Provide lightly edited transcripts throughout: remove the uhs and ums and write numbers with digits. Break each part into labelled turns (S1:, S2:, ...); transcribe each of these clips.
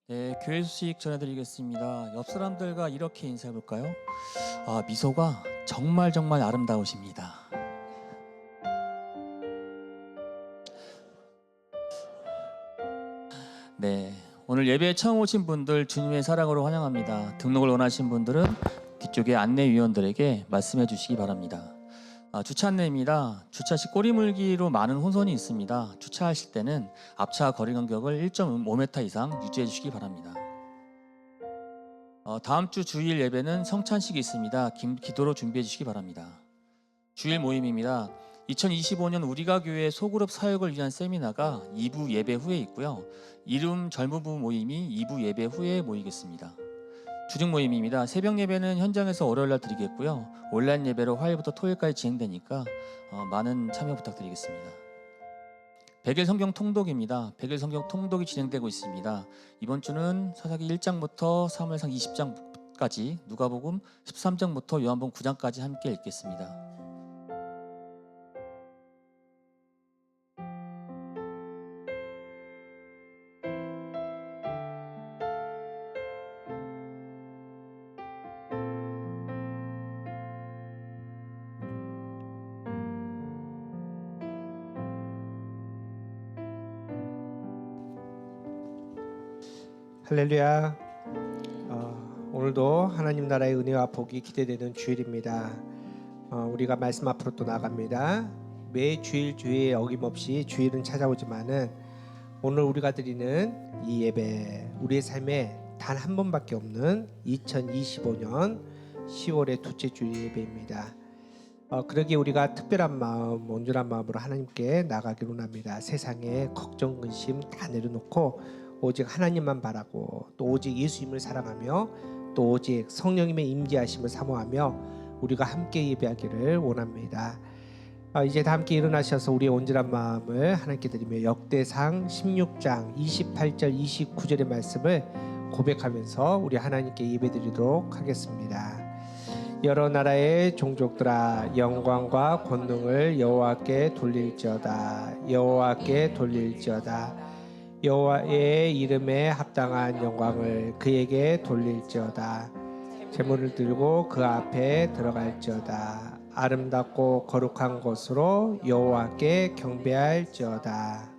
S1: 네, 교회 소식 전해드리겠습니다. 옆 사람들과 이렇게 인사해볼까요? 미소가 정말 아름다우십니다. 네, 오늘 예배에 처음 오신 분들 주님의 사랑으로 환영합니다. 등록을 원하신 분들은 뒤쪽에 안내위원들에게 말씀해 주시기 바랍니다. 주차 안내입니다. 주차 시 꼬리 물기로 많은 혼선이 있습니다. 주차하실 때는 앞차 거리 간격을 1.5m 이상 유지해 주시기 바랍니다. 다음 주 주일 예배는 성찬식이 있습니다. 기도로 준비해 주시기 바랍니다. 주일 모임입니다. 2025년 우리가 교회 소그룹 사역을 위한 세미나가 2부 예배 후에 있고요. 이름 젊은부 모임이 2부 예배 후에 모이겠습니다. 주중 모임입니다. 새벽 예배는 현장에서 월요일날 드리겠고요. 온라인 예배로 화요일부터 토요일까지 진행되니까 많은 참여 부탁드리겠습니다. 100일 성경 통독입니다. 100일 성경 통독이 진행되고 있습니다. 이번 주는 사사기 1장부터 사무엘상 20장까지, 누가복음 13장부터 요한복음 9장까지 함께 읽겠습니다.
S2: 할렐루야. 오늘도 하나님 나라의 은혜와 복이 기대되는 주일입니다. 우리가 말씀 앞으로 또 나갑니다. 매 주일 주일에 어김없이 주일은 찾아오지만은 오늘 우리가 드리는 이 예배, 우리의 삶에 단 한 번밖에 없는 2025년 10월의 둘째 주일 예배입니다. 그러기에 우리가 특별한 마음, 온전한 마음으로 하나님께 나가기를 원합니다. 세상에 걱정, 근심 다 내려놓고 오직 하나님만 바라고, 또 오직 예수님을 사랑하며, 또 오직 성령님의 임재하심을 사모하며 우리가 함께 예배하기를 원합니다. 이제 다 함께 일어나셔서 우리의 온전한 마음을 하나님께 드리며 역대상 16장 28절 29절의 말씀을 고백하면서 우리 하나님께 예배드리도록 하겠습니다. 여러 나라의 종족들아, 영광과 권능을 여호와께 돌릴지어다. 여호와께 돌릴지어다. 여호와의 이름에 합당한 영광을 그에게 돌릴지어다. 제물을 들고 그 앞에 들어갈지어다. 아름답고 거룩한 곳으로 여호와께 경배할지어다.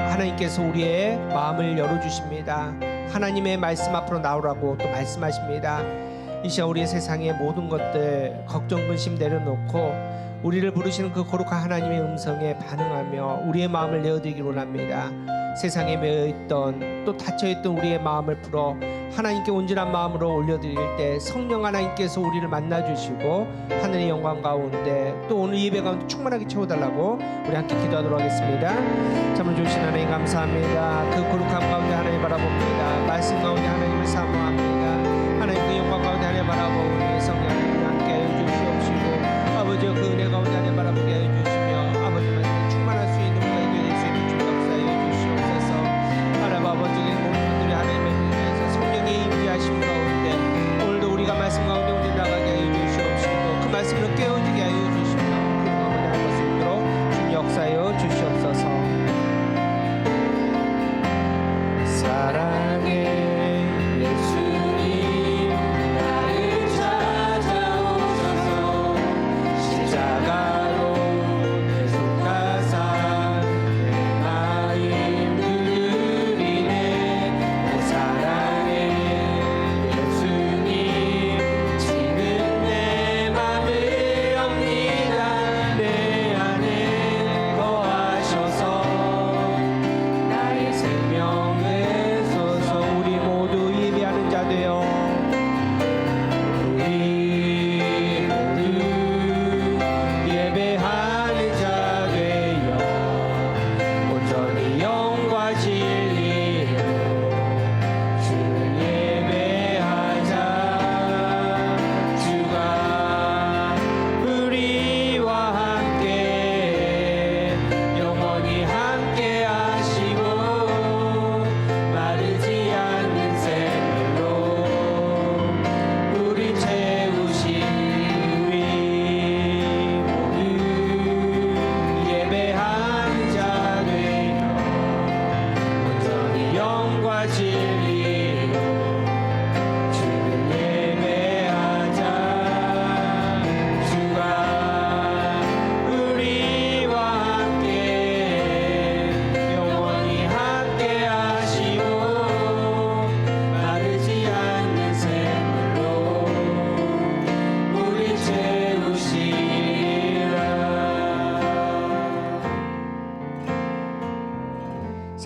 S2: 하나님께서 우리의 마음을 열어주십니다. 하나님의 말씀 앞으로 나오라고 또 말씀하십니다. 이 시간 우리의 세상의 모든 것들 걱정 근심 내려놓고 우리를 부르시는 그 거룩한 하나님의 음성에 반응하며 우리의 마음을 내어드리기를 원합니다. 세상에 매여있던 또 닫혀있던 우리의 마음을 풀어 하나님께 온전한 마음으로 올려드릴 때 성령 하나님께서 우리를 만나주시고 하늘의 영광 가운데 또 오늘 예배 가운데 충만하게 채워달라고 우리 함께 기도하도록 하겠습니다. 잠을 주신 하나님 감사합니다. 그 거룩함 가운데 하나님 바라봅니다. 말씀 가운데 하나님을 사모합니다. 하나님 그 영광 가운데 하나님 바라보니 성령 하나님 함께 하여 주시옵시고 아버지여 그 은혜 가운데 하나님 바라보게 하여 주시며 아버지 말씀 충만할 수 있는 우리가 될 수 있는 주 역사하여 주시옵소서. 하나님 아버지의 모든 분들이 하나님의 은혜에서 성령의 임재하심 가운데 오늘도 우리가 말씀 가운데 우리 나가게 하여 주시옵시고 그 말씀을 깨어지게 하여 주시며 그 가운데 할 것을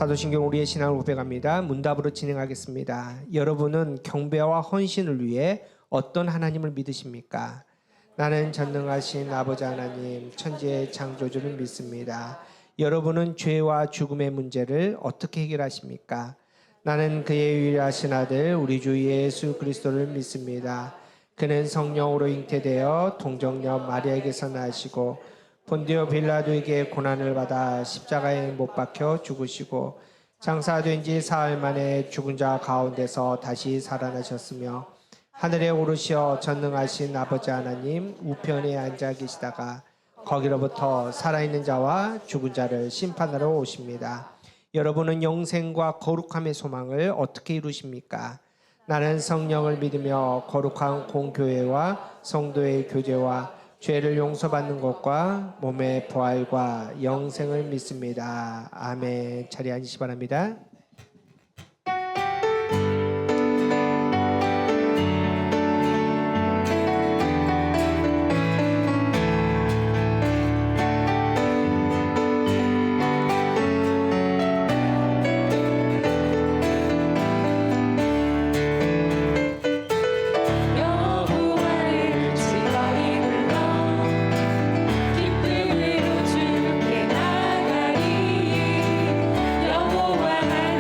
S2: 사도신경 우리의 신앙을 고백합니다. 문답으로 진행하겠습니다. 여러분은 경배와 헌신을 위해 어떤 하나님을 믿으십니까? 나는 전능하신 아버지 하나님, 천지의 창조주를 믿습니다. 여러분은 죄와 죽음의 문제를 어떻게 해결하십니까? 나는 그의 유일하신 아들 우리 주 예수 그리스도를 믿습니다. 그는 성령으로 잉태되어 동정녀 마리아에게서 나시고 본디오 빌라도에게 고난을 받아 십자가에 못 박혀 죽으시고 장사된 지 사흘 만에 죽은 자 가운데서 다시 살아나셨으며 하늘에 오르시어 전능하신 아버지 하나님 우편에 앉아 계시다가 거기로부터 살아있는 자와 죽은 자를 심판하러 오십니다. 여러분은 영생과 거룩함의 소망을 어떻게 이루십니까? 나는 성령을 믿으며 거룩한 공교회와 성도의 교제와 죄를 용서받는 것과 몸의 부활과 영생을 믿습니다. 아멘. 자리에 앉으시기 바랍니다.
S3: 여호와를 즐거이 불러 기쁨으로 주께 나가리. 여호와가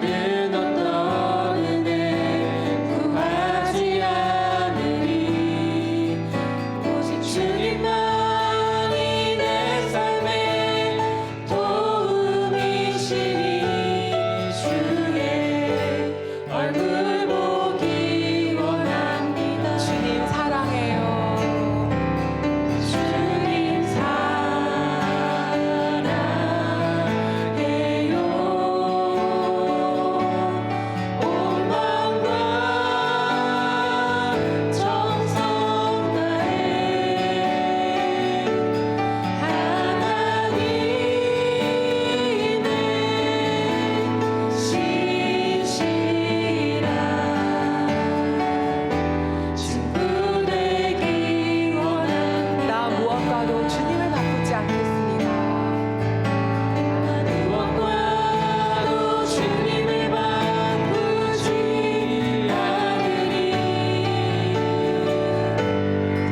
S3: 다른 어떤 은혜 구하지 않으리. 오직 주님만이 내 삶의 도움이시니 주의 얼굴 보기 원합니다. 주님 사랑해요. 주님 사랑해요. 온 마음과 정성 다해 하나님의 신실한 친구 되기 원합니다. 나 무엇과도 주님을 바꾸지 않겠습니다. 무엇과도 주님을 바꾸지 않으리.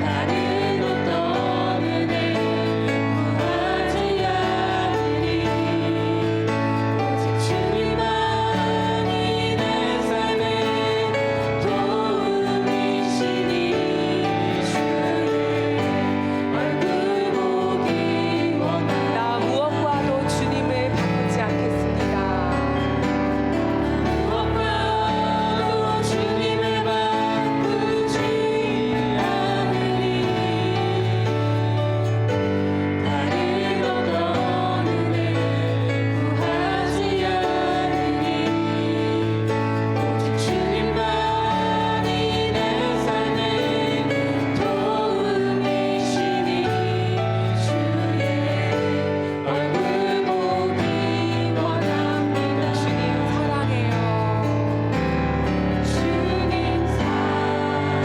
S3: 다른 어떤 은혜 구하지 않으리. 오직 주님만이 내 삶의 도움이시니 주의 얼굴 보기 원합니다. 나 무엇과도 주님을 바꾸지 않겠습니다. 무엇과도 주님을 바꾸지 않으리. 다른 어떤 은혜 구하지 않으리. 오직 주님만이 내 삶의 도움이시니 주의 얼굴 보기 원합니다. 주님 사랑해요. 주님 사랑해요.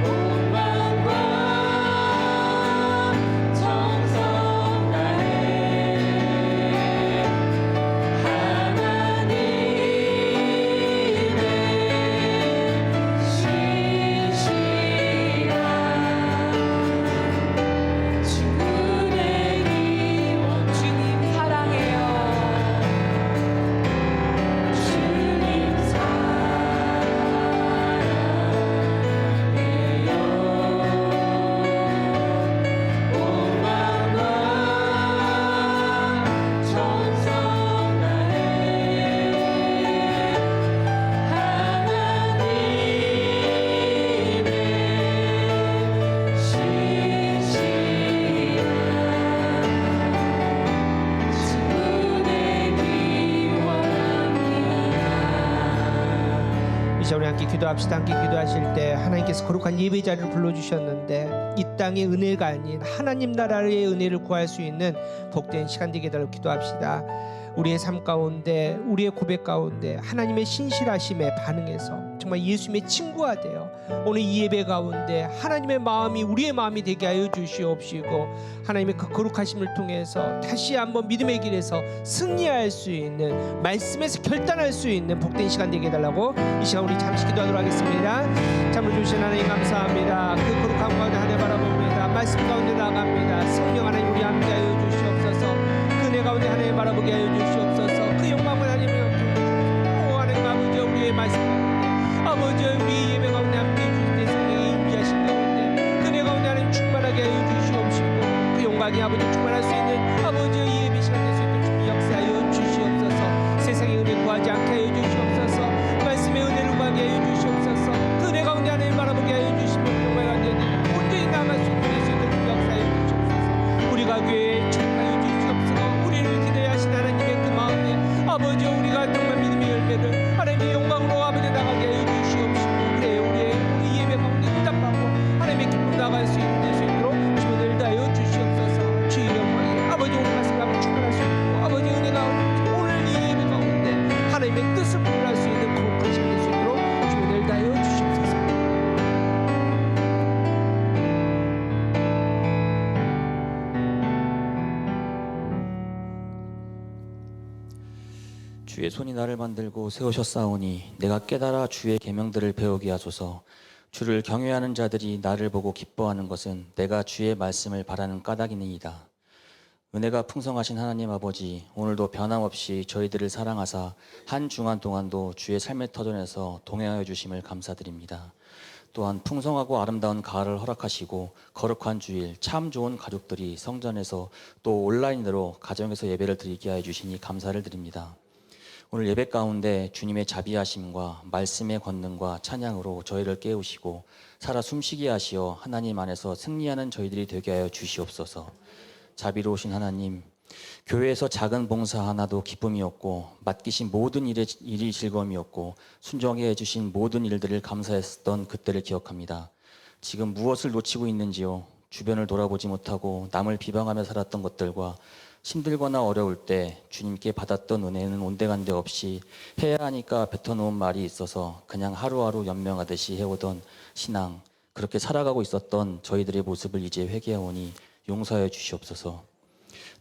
S3: 온 마음과 정성 다해 하나님의 신실한 친구 되기 원합니다. 주님 사랑해요. 주님 사랑해요. 온 마음과 정성 다해 하나님의 신실한 친구 되기 원합니다.
S2: 이제 우리 함께 기도합시다. 함께 기도하실 때 하나님께서 거룩한 예배 자리를 불러주셨는데 이 땅의 은혜가 아닌 하나님 나라의 은혜를 구할 수 있는 복된 시간 되게 달라고 기도합시다. 우리의 삶 가운데 우리의 고백 가운데 하나님의 신실하심에 반응해서 정말 예수님의 친구가 되어 오늘 이 예배 가운데 하나님의 마음이 우리의 마음이 되게 하여 주시옵시고 하나님의 그 거룩하심을 통해서 다시 한번 믿음의 길에서 승리할 수 있는 말씀에서 결단할 수 있는 복된 시간 되게 해달라고 이 시간 우리 잠시 기도하도록 하겠습니다. 잠을 주신 하나님 감사합니다. 그 거룩한 가운데 하나님 바라봅니다. 말씀 가운데 나갑니다. 성령 하나님 우리 함께 하여 주시옵소서. 그 내 가운데 하나님 바라보게 하여 주시옵소서. 그 영광을 하나님의 하나님 아버지 우리의 말씀 가운데 아버지 우리 예배 가운데 함께 해주실 때 성령이 임재하신 가운데 그 내 가운데 하나님 충만하게 하여 주시옵시고 그 영광이 아버지 충만할 수 있는 아버지 예배 시간 될 수 있도록 주님 역사하여 주시옵소서. 세상의 은혜 구하지 않게 하여 주시옵소서. 말씀의 은혜를 구하게 하여 주시옵소서. 그 내 가운데 하나님 바라보게 하여 주시며 정말 완전히 온전히 남을 수 있는 수 있도록 주님 역사하여 주시옵소서. 우리가 교회에 축복하여 주시옵소서. 우리를 기대하여 하신 하나님의 그 마음에 아버지 우리가 정말 믿음의 열매를 하나님의 영광으로 아버지 나가게 하여 주시옵시고 그래 우리 예배 가운데 응답받고 하나님의 기쁨 나갈 수 있는 수 있도록 주님을 다하여 주시옵소서. 주의 영광이 아버지 오늘 말씀하고 충만할 수 있고 아버지 은혜가 오늘 이 예배 가운데 하나님의 뜻을 풀어할 수 있는 거룩한 시간 될 수 있도록 주님을 다하여 주시옵소서.
S1: 주의 손이 나를 만들고 세우셨사오니 내가 깨달아 주의 계명들을 배우게 하소서. 주를 경외하는 자들이 나를 보고 기뻐하는 것은 내가 주의 말씀을 바라는 까닭이니이다. 은혜가 풍성하신 하나님 아버지, 오늘도 변함없이 저희들을 사랑하사 한 주간 동안도 주의 삶의 터전에서 동행하여 주심을 감사드립니다. 또한 풍성하고 아름다운 가을을 허락하시고 거룩한 주일, 참 좋은 가족들이 성전에서 또 온라인으로 가정에서 예배를 드리게 하여 주시니 감사를 드립니다. 오늘 예배 가운데 주님의 자비하심과 말씀의 권능과 찬양으로 저희를 깨우시고 살아 숨쉬게 하시어 하나님 안에서 승리하는 저희들이 되게 하여 주시옵소서. 자비로우신 하나님, 교회에서 작은 봉사 하나도 기쁨이 없고 맡기신 모든 일이 즐거움이었고 순종하게 해주신 모든 일들을 감사했던 그때를 기억합니다. 지금 무엇을 놓치고 있는지요? 주변을 돌아보지 못하고 남을 비방하며 살았던 것들과 힘들거나 어려울 때 주님께 받았던 은혜는 온데간데 없이 해야 하니까 뱉어놓은 말이 있어서 그냥 하루하루 연명하듯이 해오던 신앙, 그렇게 살아가고 있었던 저희들의 모습을 이제 회개하오니 용서하여 주시옵소서.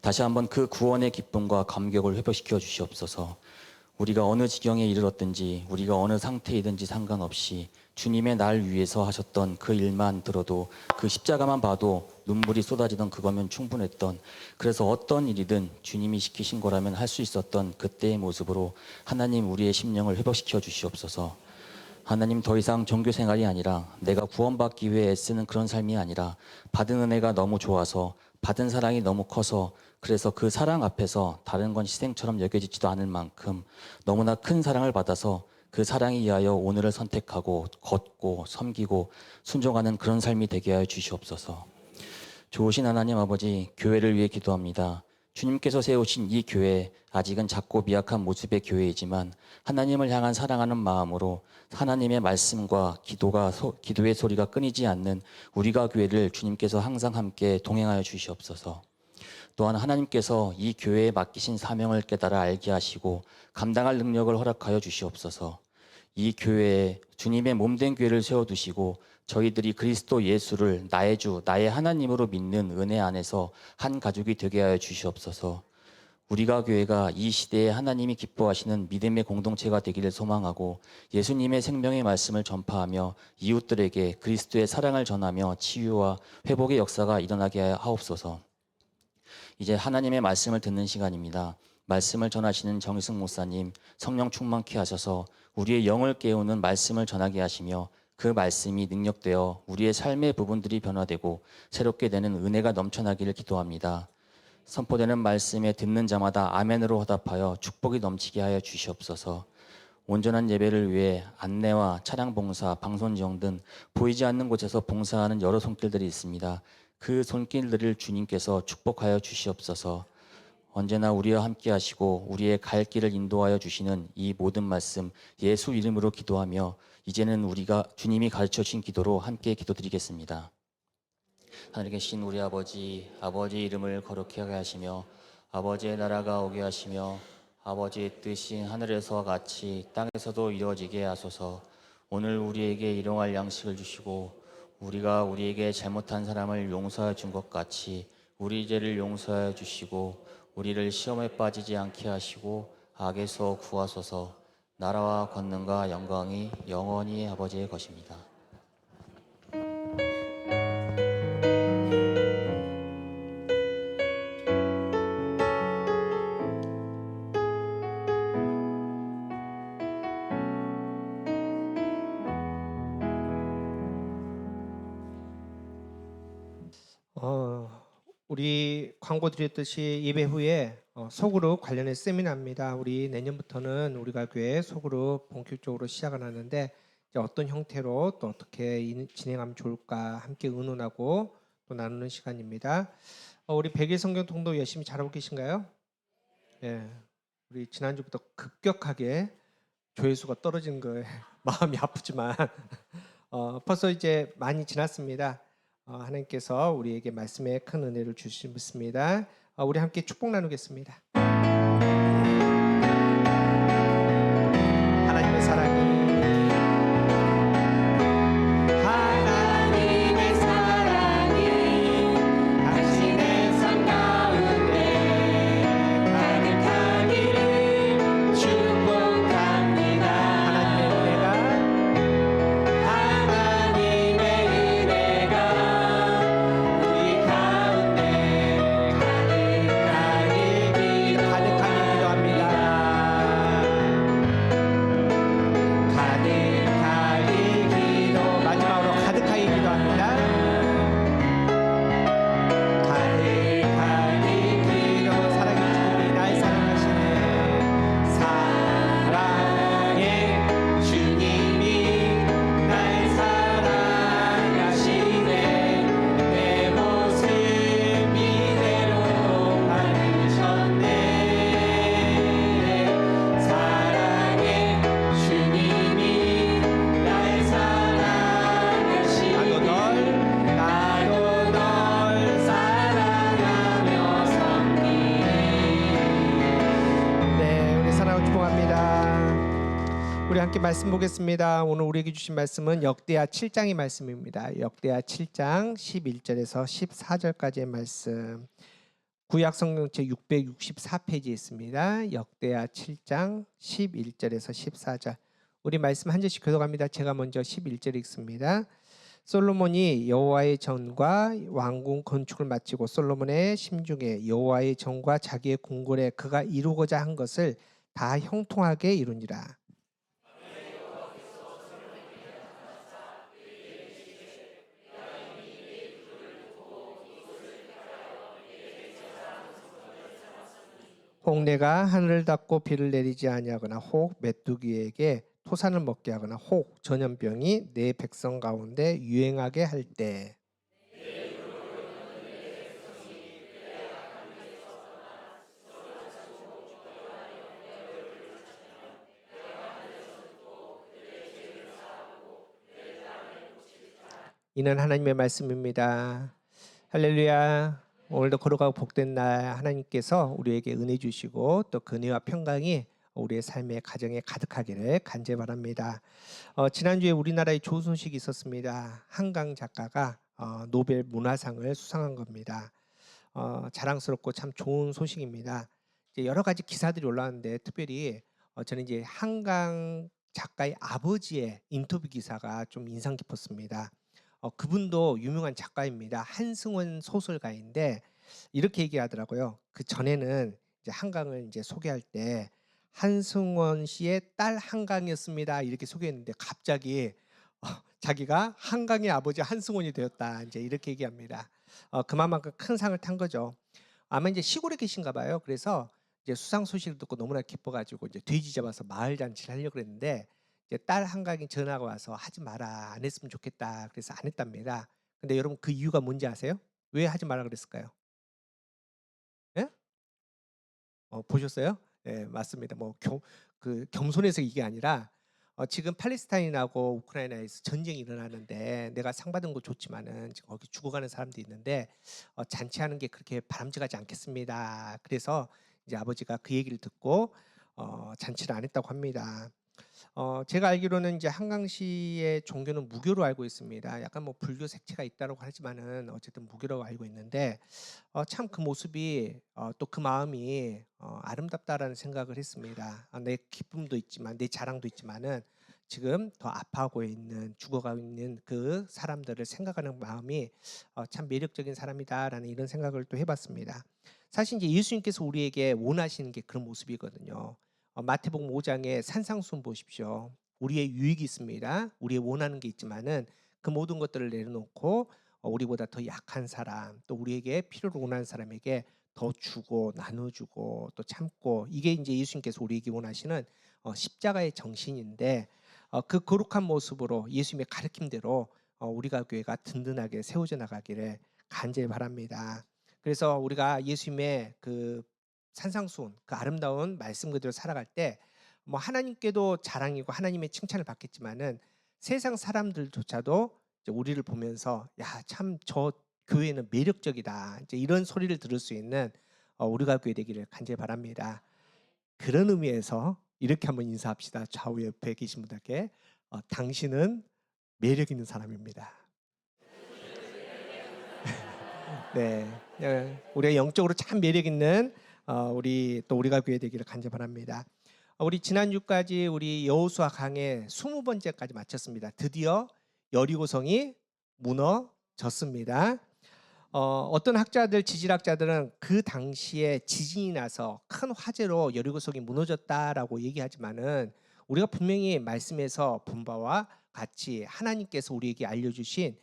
S1: 다시 한번 그 구원의 기쁨과 감격을 회복시켜 주시옵소서. 우리가 어느 지경에 이르렀든지 우리가 어느 상태이든지 상관없이 주님의 날 위해서 하셨던 그 일만 들어도 그 십자가만 봐도 눈물이 쏟아지던 그거면 충분했던, 그래서 어떤 일이든 주님이 시키신 거라면 할 수 있었던 그때의 모습으로 하나님 우리의 심령을 회복시켜 주시옵소서. 하나님, 더 이상 종교 생활이 아니라 내가 구원받기 위해 애쓰는 그런 삶이 아니라 받은 은혜가 너무 좋아서 받은 사랑이 너무 커서 그래서 그 사랑 앞에서 다른 건 희생처럼 여겨지지도 않을 만큼 너무나 큰 사랑을 받아서 그 사랑에 의하여 오늘을 선택하고 걷고 섬기고 순종하는 그런 삶이 되게 하여 주시옵소서. 좋으신 하나님 아버지, 교회를 위해 기도합니다. 주님께서 세우신 이 교회, 아직은 작고 미약한 모습의 교회이지만 하나님을 향한 사랑하는 마음으로 하나님의 말씀과 기도의 소리가 끊이지 않는 우리가 교회를 주님께서 항상 함께 동행하여 주시옵소서. 또한 하나님께서 이 교회에 맡기신 사명을 깨달아 알게 하시고 감당할 능력을 허락하여 주시옵소서. 이 교회에 주님의 몸된 교회를 세워두시고 저희들이 그리스도 예수를 나의 주, 나의 하나님으로 믿는 은혜 안에서 한 가족이 되게 하여 주시옵소서. 우리가 교회가 이 시대에 하나님이 기뻐하시는 믿음의 공동체가 되기를 소망하고 예수님의 생명의 말씀을 전파하며 이웃들에게 그리스도의 사랑을 전하며 치유와 회복의 역사가 일어나게 하옵소서. 이제 하나님의 말씀을 듣는 시간입니다. 말씀을 전하시는 정희승 목사님, 성령 충만케 하셔서 우리의 영을 깨우는 말씀을 전하게 하시며 그 말씀이 능력되어 우리의 삶의 부분들이 변화되고 새롭게 되는 은혜가 넘쳐나기를 기도합니다. 선포되는 말씀에 듣는 자마다 아멘으로 화답하여 축복이 넘치게 하여 주시옵소서. 온전한 예배를 위해 안내와 차량 봉사, 방송 지형 등 보이지 않는 곳에서 봉사하는 여러 손길들이 있습니다. 그 손길들을 주님께서 축복하여 주시옵소서. 언제나 우리와 함께 하시고 우리의 갈 길을 인도하여 주시는 이 모든 말씀 예수 이름으로 기도하며 이제는 우리가 주님이 가르쳐 주신 기도로 함께 기도드리겠습니다. 하늘에 계신 우리 아버지, 아버지 이름을 거룩히 하게 하시며 아버지의 나라가 오게 하시며 아버지의 뜻이 하늘에서와 같이 땅에서도 이루어지게 하소서. 오늘 우리에게 일용할 양식을 주시고 우리가 우리에게 잘못한 사람을 용서해 준 것 같이 우리 죄를 용서해 주시고 우리를 시험에 빠지지 않게 하시고 악에서 구하소서. 나라와 권능과 영광이 영원히 아버지의 것입니다.
S2: 우리 광고 드렸듯이 예배 후에 소그룹 관련해 세미나입니다. 우리 내년부터는 우리가 교회 소그룹 본격적으로 시작을 하는데 이제 어떤 형태로 또 어떻게 진행하면 좋을까 함께 의논하고 또 나누는 시간입니다. 우리 백일 성경 통독 열심히 잘하고 계신가요? 예, 우리 지난주부터 급격하게 조회수가 떨어진 거에 마음이 아프지만 벌써 이제 많이 지났습니다. 하나님께서 우리에게 말씀에 큰 은혜를 주시습니다. 우리 함께 축복 나누겠습니다. 하나님의 사랑이
S3: 하나님의 사랑이 당신의 삶 가운데 가득하기를 축복합니다.
S2: 하나님의 은혜가
S3: 하나님의 은혜가 우리 가운데 가득하기를
S2: 우리 함께 말씀 보겠습니다. 오늘 우리에게 주신 말씀은 역대하 7장의 말씀입니다. 역대하 7장 11절에서 14절까지의 말씀. 구약 성경책 664페이지에 있습니다. 역대하 7장 11절에서 14절. 우리 말씀 한 절씩 교독합니다. 제가 먼저 11절 읽습니다. 솔로몬이 여호와의 전과 왕궁 건축을 마치고 솔로몬의 심중에 여호와의 전과 자기의 궁궐에 그가 이루고자 한 것을 다 형통하게 이루니라. 혹 내가 하늘을 닫고 비를 내리지 아니하거나 혹 메뚜기에게 토산을 먹게 하거나 혹 전염병이 내 백성 가운데 유행하게 할 때 이는 하나님의 말씀입니다. 할렐루야. 오늘도 걸어가고 복된 날 하나님께서 우리에게 은혜 주시고 또 그 은혜와 평강이 우리의 삶의 가정에 가득하기를 간절히 바랍니다. 지난주에 우리나라에 좋은 소식이 있었습니다. 한강 작가가 노벨 문화상을 수상한 겁니다. 자랑스럽고 참 좋은 소식입니다. 이제 여러 가지 기사들이 올라왔는데 특별히 저는 이제 한강 작가의 아버지의 인터뷰 기사가 좀 인상 깊었습니다. 그분도 유명한 작가입니다. 한승원 소설가인데 이렇게 얘기하더라고요. 그 전에는 이제 한강을 이제 소개할 때 한승원 씨의 딸 한강이었습니다. 이렇게 소개했는데 갑자기 자기가 한강의 아버지 한승원이 되었다. 이제 이렇게 얘기합니다. 그만큼 큰 상을 탄 거죠. 아마 이제 시골에 계신가 봐요. 그래서 이제 수상 소식을 듣고 너무나 기뻐가지고 이제 돼지 잡아서 마을 잔치를 하려고 그랬는데 이제 딸 한강이 전화가 와서 하지 마라, 안 했으면 좋겠다. 그래서 안 했답니다. 근데 여러분 그 이유가 뭔지 아세요? 왜 하지 마라 그랬을까요? 예? 보셨어요? 네, 맞습니다. 그 겸손해서 이게 아니라 지금 팔레스타인하고 우크라이나에서 전쟁이 일어나는데 내가 상 받은 거 좋지만은 지금 거기 죽어가는 사람도 있는데 잔치하는 게 그렇게 바람직하지 않겠습니다. 그래서 이제 아버지가 그 얘기를 듣고 잔치를 안 했다고 합니다. 제가 알기로는 이제 한강시의 종교는 무교로 알고 있습니다. 약간 뭐 불교 색채가 있다고 하지만은 어쨌든 무교라고 알고 있는데 참 그 모습이 또 그 마음이 아름답다라는 생각을 했습니다. 내 기쁨도 있지만 내 자랑도 있지만은 지금 더 아파하고 있는 죽어가고 있는 그 사람들을 생각하는 마음이 참 매력적인 사람이다라는 이런 생각을 또 해봤습니다. 사실 이제 예수님께서 우리에게 원하시는 게 그런 모습이거든요. 마태복음 5장에 산상수훈 보십시오. 우리의 유익이 있습니다. 우리의 원하는 게 있지만은 그 모든 것들을 내려놓고 우리보다 더 약한 사람, 또 우리에게 필요로 원하는 사람에게 더 주고 나눠주고 또 참고, 이게 이제 예수님께서 우리에게 원하시는 십자가의 정신인데 그 거룩한 모습으로 예수님의 가르침대로 우리가 교회가 든든하게 세워져 나가기를 간절히 바랍니다. 그래서 우리가 예수님의 그 산상수훈, 그 아름다운 말씀 그대로 살아갈 때 뭐 하나님께도 자랑이고 하나님의 칭찬을 받겠지만은 세상 사람들조차도 이제 우리를 보면서 야, 참 저 교회는 매력적이다, 이제 이런 소리를 들을 수 있는 우리가 교회 되기를 간절히 바랍니다. 그런 의미에서 이렇게 한번 인사합시다. 좌우 옆에 계신 분들께 당신은 매력 있는 사람입니다. 네, 우리가 영적으로 참 매력 있는 우리가 교회 되기를 간절히 바랍니다. 우리 지난주까지 우리 여호수아 강의 20번째까지 마쳤습니다. 드디어 여리고성이 무너졌습니다. 어떤 학자들, 지질학자들은 그 당시에 지진이 나서 큰 화재로 여리고성이 무너졌다라고 얘기하지만은 우리가 분명히 말씀에서 본 바와 같이 하나님께서 우리에게 알려주신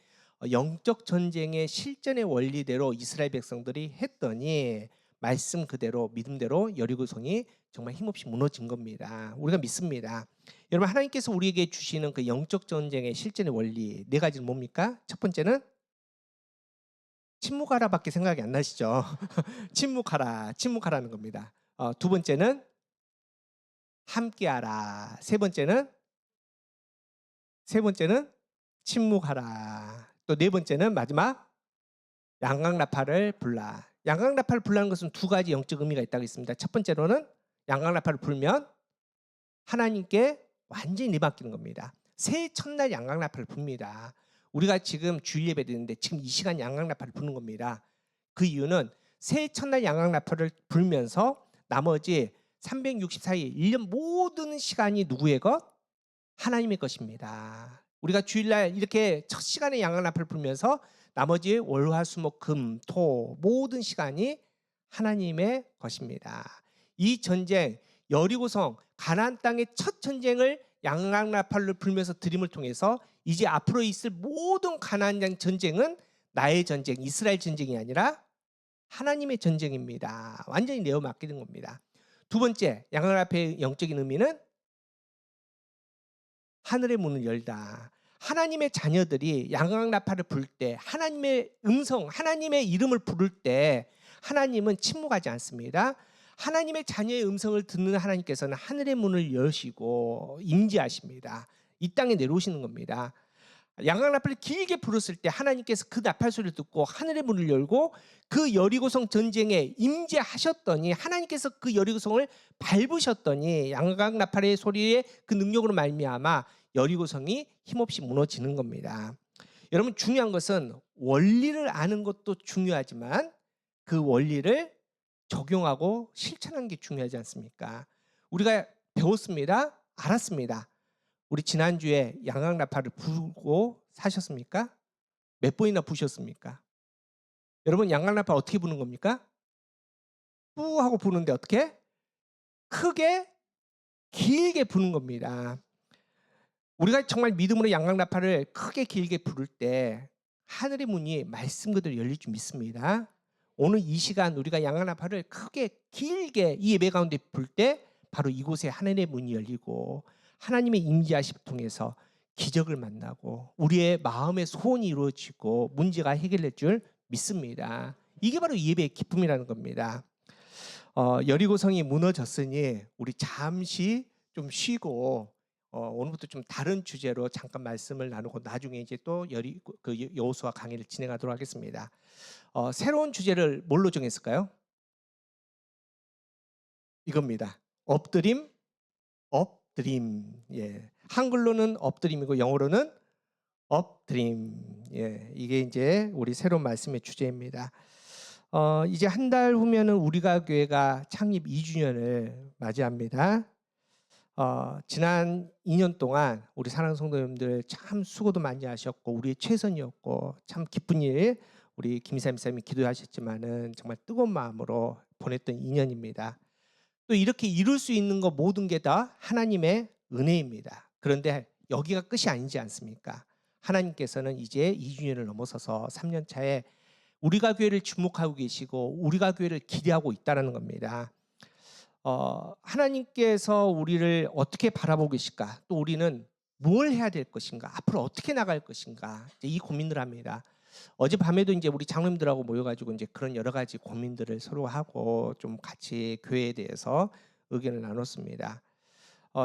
S2: 영적 전쟁의 실전의 원리대로 이스라엘 백성들이 했더니 말씀 그대로 믿음대로 여리고성이 정말 힘없이 무너진 겁니다. 우리가 믿습니다. 여러분, 하나님께서 우리에게 주시는 그 영적 전쟁의 실전의 원리 네 가지는 뭡니까? 첫 번째는 침묵하라밖에 생각이 안 나시죠? 침묵하라는 겁니다. 두 번째는 함께하라. 세 번째는 침묵하라. 또 네 번째는 마지막 양강나팔을 불라. 양강나팔을 불라는 것은 두 가지 영적 의미가 있다고 했습니다. 첫 번째로는 양강나팔을 불면 하나님께 완전히 내맡기는 겁니다. 새해 첫날 양강나팔을 붑니다. 우리가 지금 주일 예배 드리는데 지금 이 시간 양강나팔을 부는 겁니다. 그 이유는 새해 첫날 양강나팔을 불면서 나머지 364일 1년 모든 시간이 누구의 것? 하나님의 것입니다. 우리가 주일날 이렇게 첫 시간에 양강나팔을 불면서 나머지 월화수목금토 모든 시간이 하나님의 것입니다. 이 전쟁 여리고성 가나안 땅의 첫 전쟁을 양강나팔을 불면서 드림을 통해서 이제 앞으로 있을 모든 가나안 땅 전쟁은 나의 전쟁, 이스라엘 전쟁이 아니라 하나님의 전쟁입니다. 완전히 내어 맡기는 겁니다. 두 번째, 양강나팔의 영적인 의미는 하늘의 문을 열다. 하나님의 자녀들이 양강나팔을 부를 때, 하나님의 음성, 하나님의 이름을 부를 때 하나님은 침묵하지 않습니다. 하나님의 자녀의 음성을 듣는 하나님께서는 하늘의 문을 여시고 임재하십니다. 이 땅에 내려오시는 겁니다. 양강나팔을 길게 불었을 때 하나님께서 그 나팔 소리를 듣고 하늘의 문을 열고 그 여리고성 전쟁에 임재하셨더니 하나님께서 그 여리고성을 밟으셨더니 양강나팔의 소리의 그 능력으로 말미암아 여리고성이 힘없이 무너지는 겁니다. 여러분, 중요한 것은 원리를 아는 것도 중요하지만 그 원리를 적용하고 실천하는 게 중요하지 않습니까? 우리가 배웠습니다. 알았습니다. 우리 지난주에 양강나팔을 부고 사셨습니까? 몇 번이나 부셨습니까? 여러분, 양강나팔 어떻게 부는 겁니까? 뿌 하고 부는데 어떻게? 크게 길게 부는 겁니다. 우리가 정말 믿음으로 양강나팔을 크게 길게 부를 때 하늘의 문이 말씀 그대로 열릴 줄 믿습니다. 오늘 이 시간 우리가 양강나팔을 크게 길게 이 예배 가운데 불 때 바로 이곳에 하늘의 문이 열리고 하나님의 임재하심을 통해서 기적을 만나고 우리의 마음의 소원이 이루어지고 문제가 해결될 줄 믿습니다. 이게 바로 이 예배의 기쁨이라는 겁니다. 여리고성이 무너졌으니 우리 잠시 좀 쉬고 오늘부터 좀 다른 주제로 잠깐 말씀을 나누고 나중에 이제 또 여호수아 강의를 진행하도록 하겠습니다. 새로운 주제를 뭘로 정했을까요? 이겁니다. 엎드림, 엎드림. 예. 한글로는 엎드림이고 영어로는 엎드림. 예. 이게 이제 우리 새로운 말씀의 주제입니다. 이제 한 달 후면은 우리가 교회가 창립 2주년을 맞이합니다. 지난 2년 동안 우리 사랑하는 성도님들 참 수고도 많이 하셨고 우리의 최선이었고 참 기쁜 일 우리 김이삼 목사님이 기도하셨지만은 정말 뜨거운 마음으로 보냈던 2년입니다. 또 이렇게 이룰 수 있는 것 모든 게 다 하나님의 은혜입니다. 그런데 여기가 끝이 아니지 않습니까? 하나님께서는 이제 2주년을 넘어서서 3년 차에 우리가 교회를 주목하고 계시고 우리가 교회를 기대하고 있다는 겁니다. 하나님께서 우리를 어떻게 바라보고 계실까? 또 우리는 뭘 해야 될 것인가? 앞으로 어떻게 나갈 것인가? 이제 이 고민을 합니다. 어젯밤에도 이제 우리 장로님들하고 모여가지고 이제 그런 여러 가지 고민들을 서로 하고 좀 같이 교회에 대해서 의견을 나눴습니다.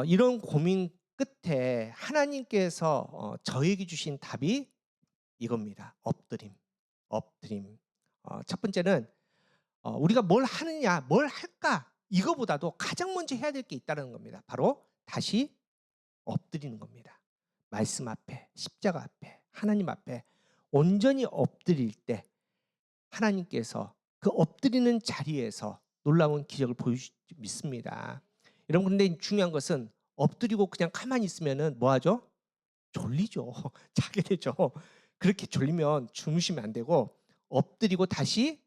S2: 이런 고민 끝에 하나님께서 저에게 주신 답이 이겁니다. 엎드림, 엎드림. 첫 번째는 우리가 뭘 하느냐, 뭘 할까? 이거보다도 가장 먼저 해야 될 게 있다는 겁니다. 바로 다시 엎드리는 겁니다. 말씀 앞에, 십자가 앞에, 하나님 앞에 온전히 엎드릴 때 하나님께서 그 엎드리는 자리에서 놀라운 기적을 보여주실 줄 믿습니다. 여러분, 근데 중요한 것은 엎드리고 그냥 가만히 있으면은 뭐 하죠? 졸리죠. 자게 되죠. 그렇게 졸리면 주무시면 안 되고 엎드리고 다시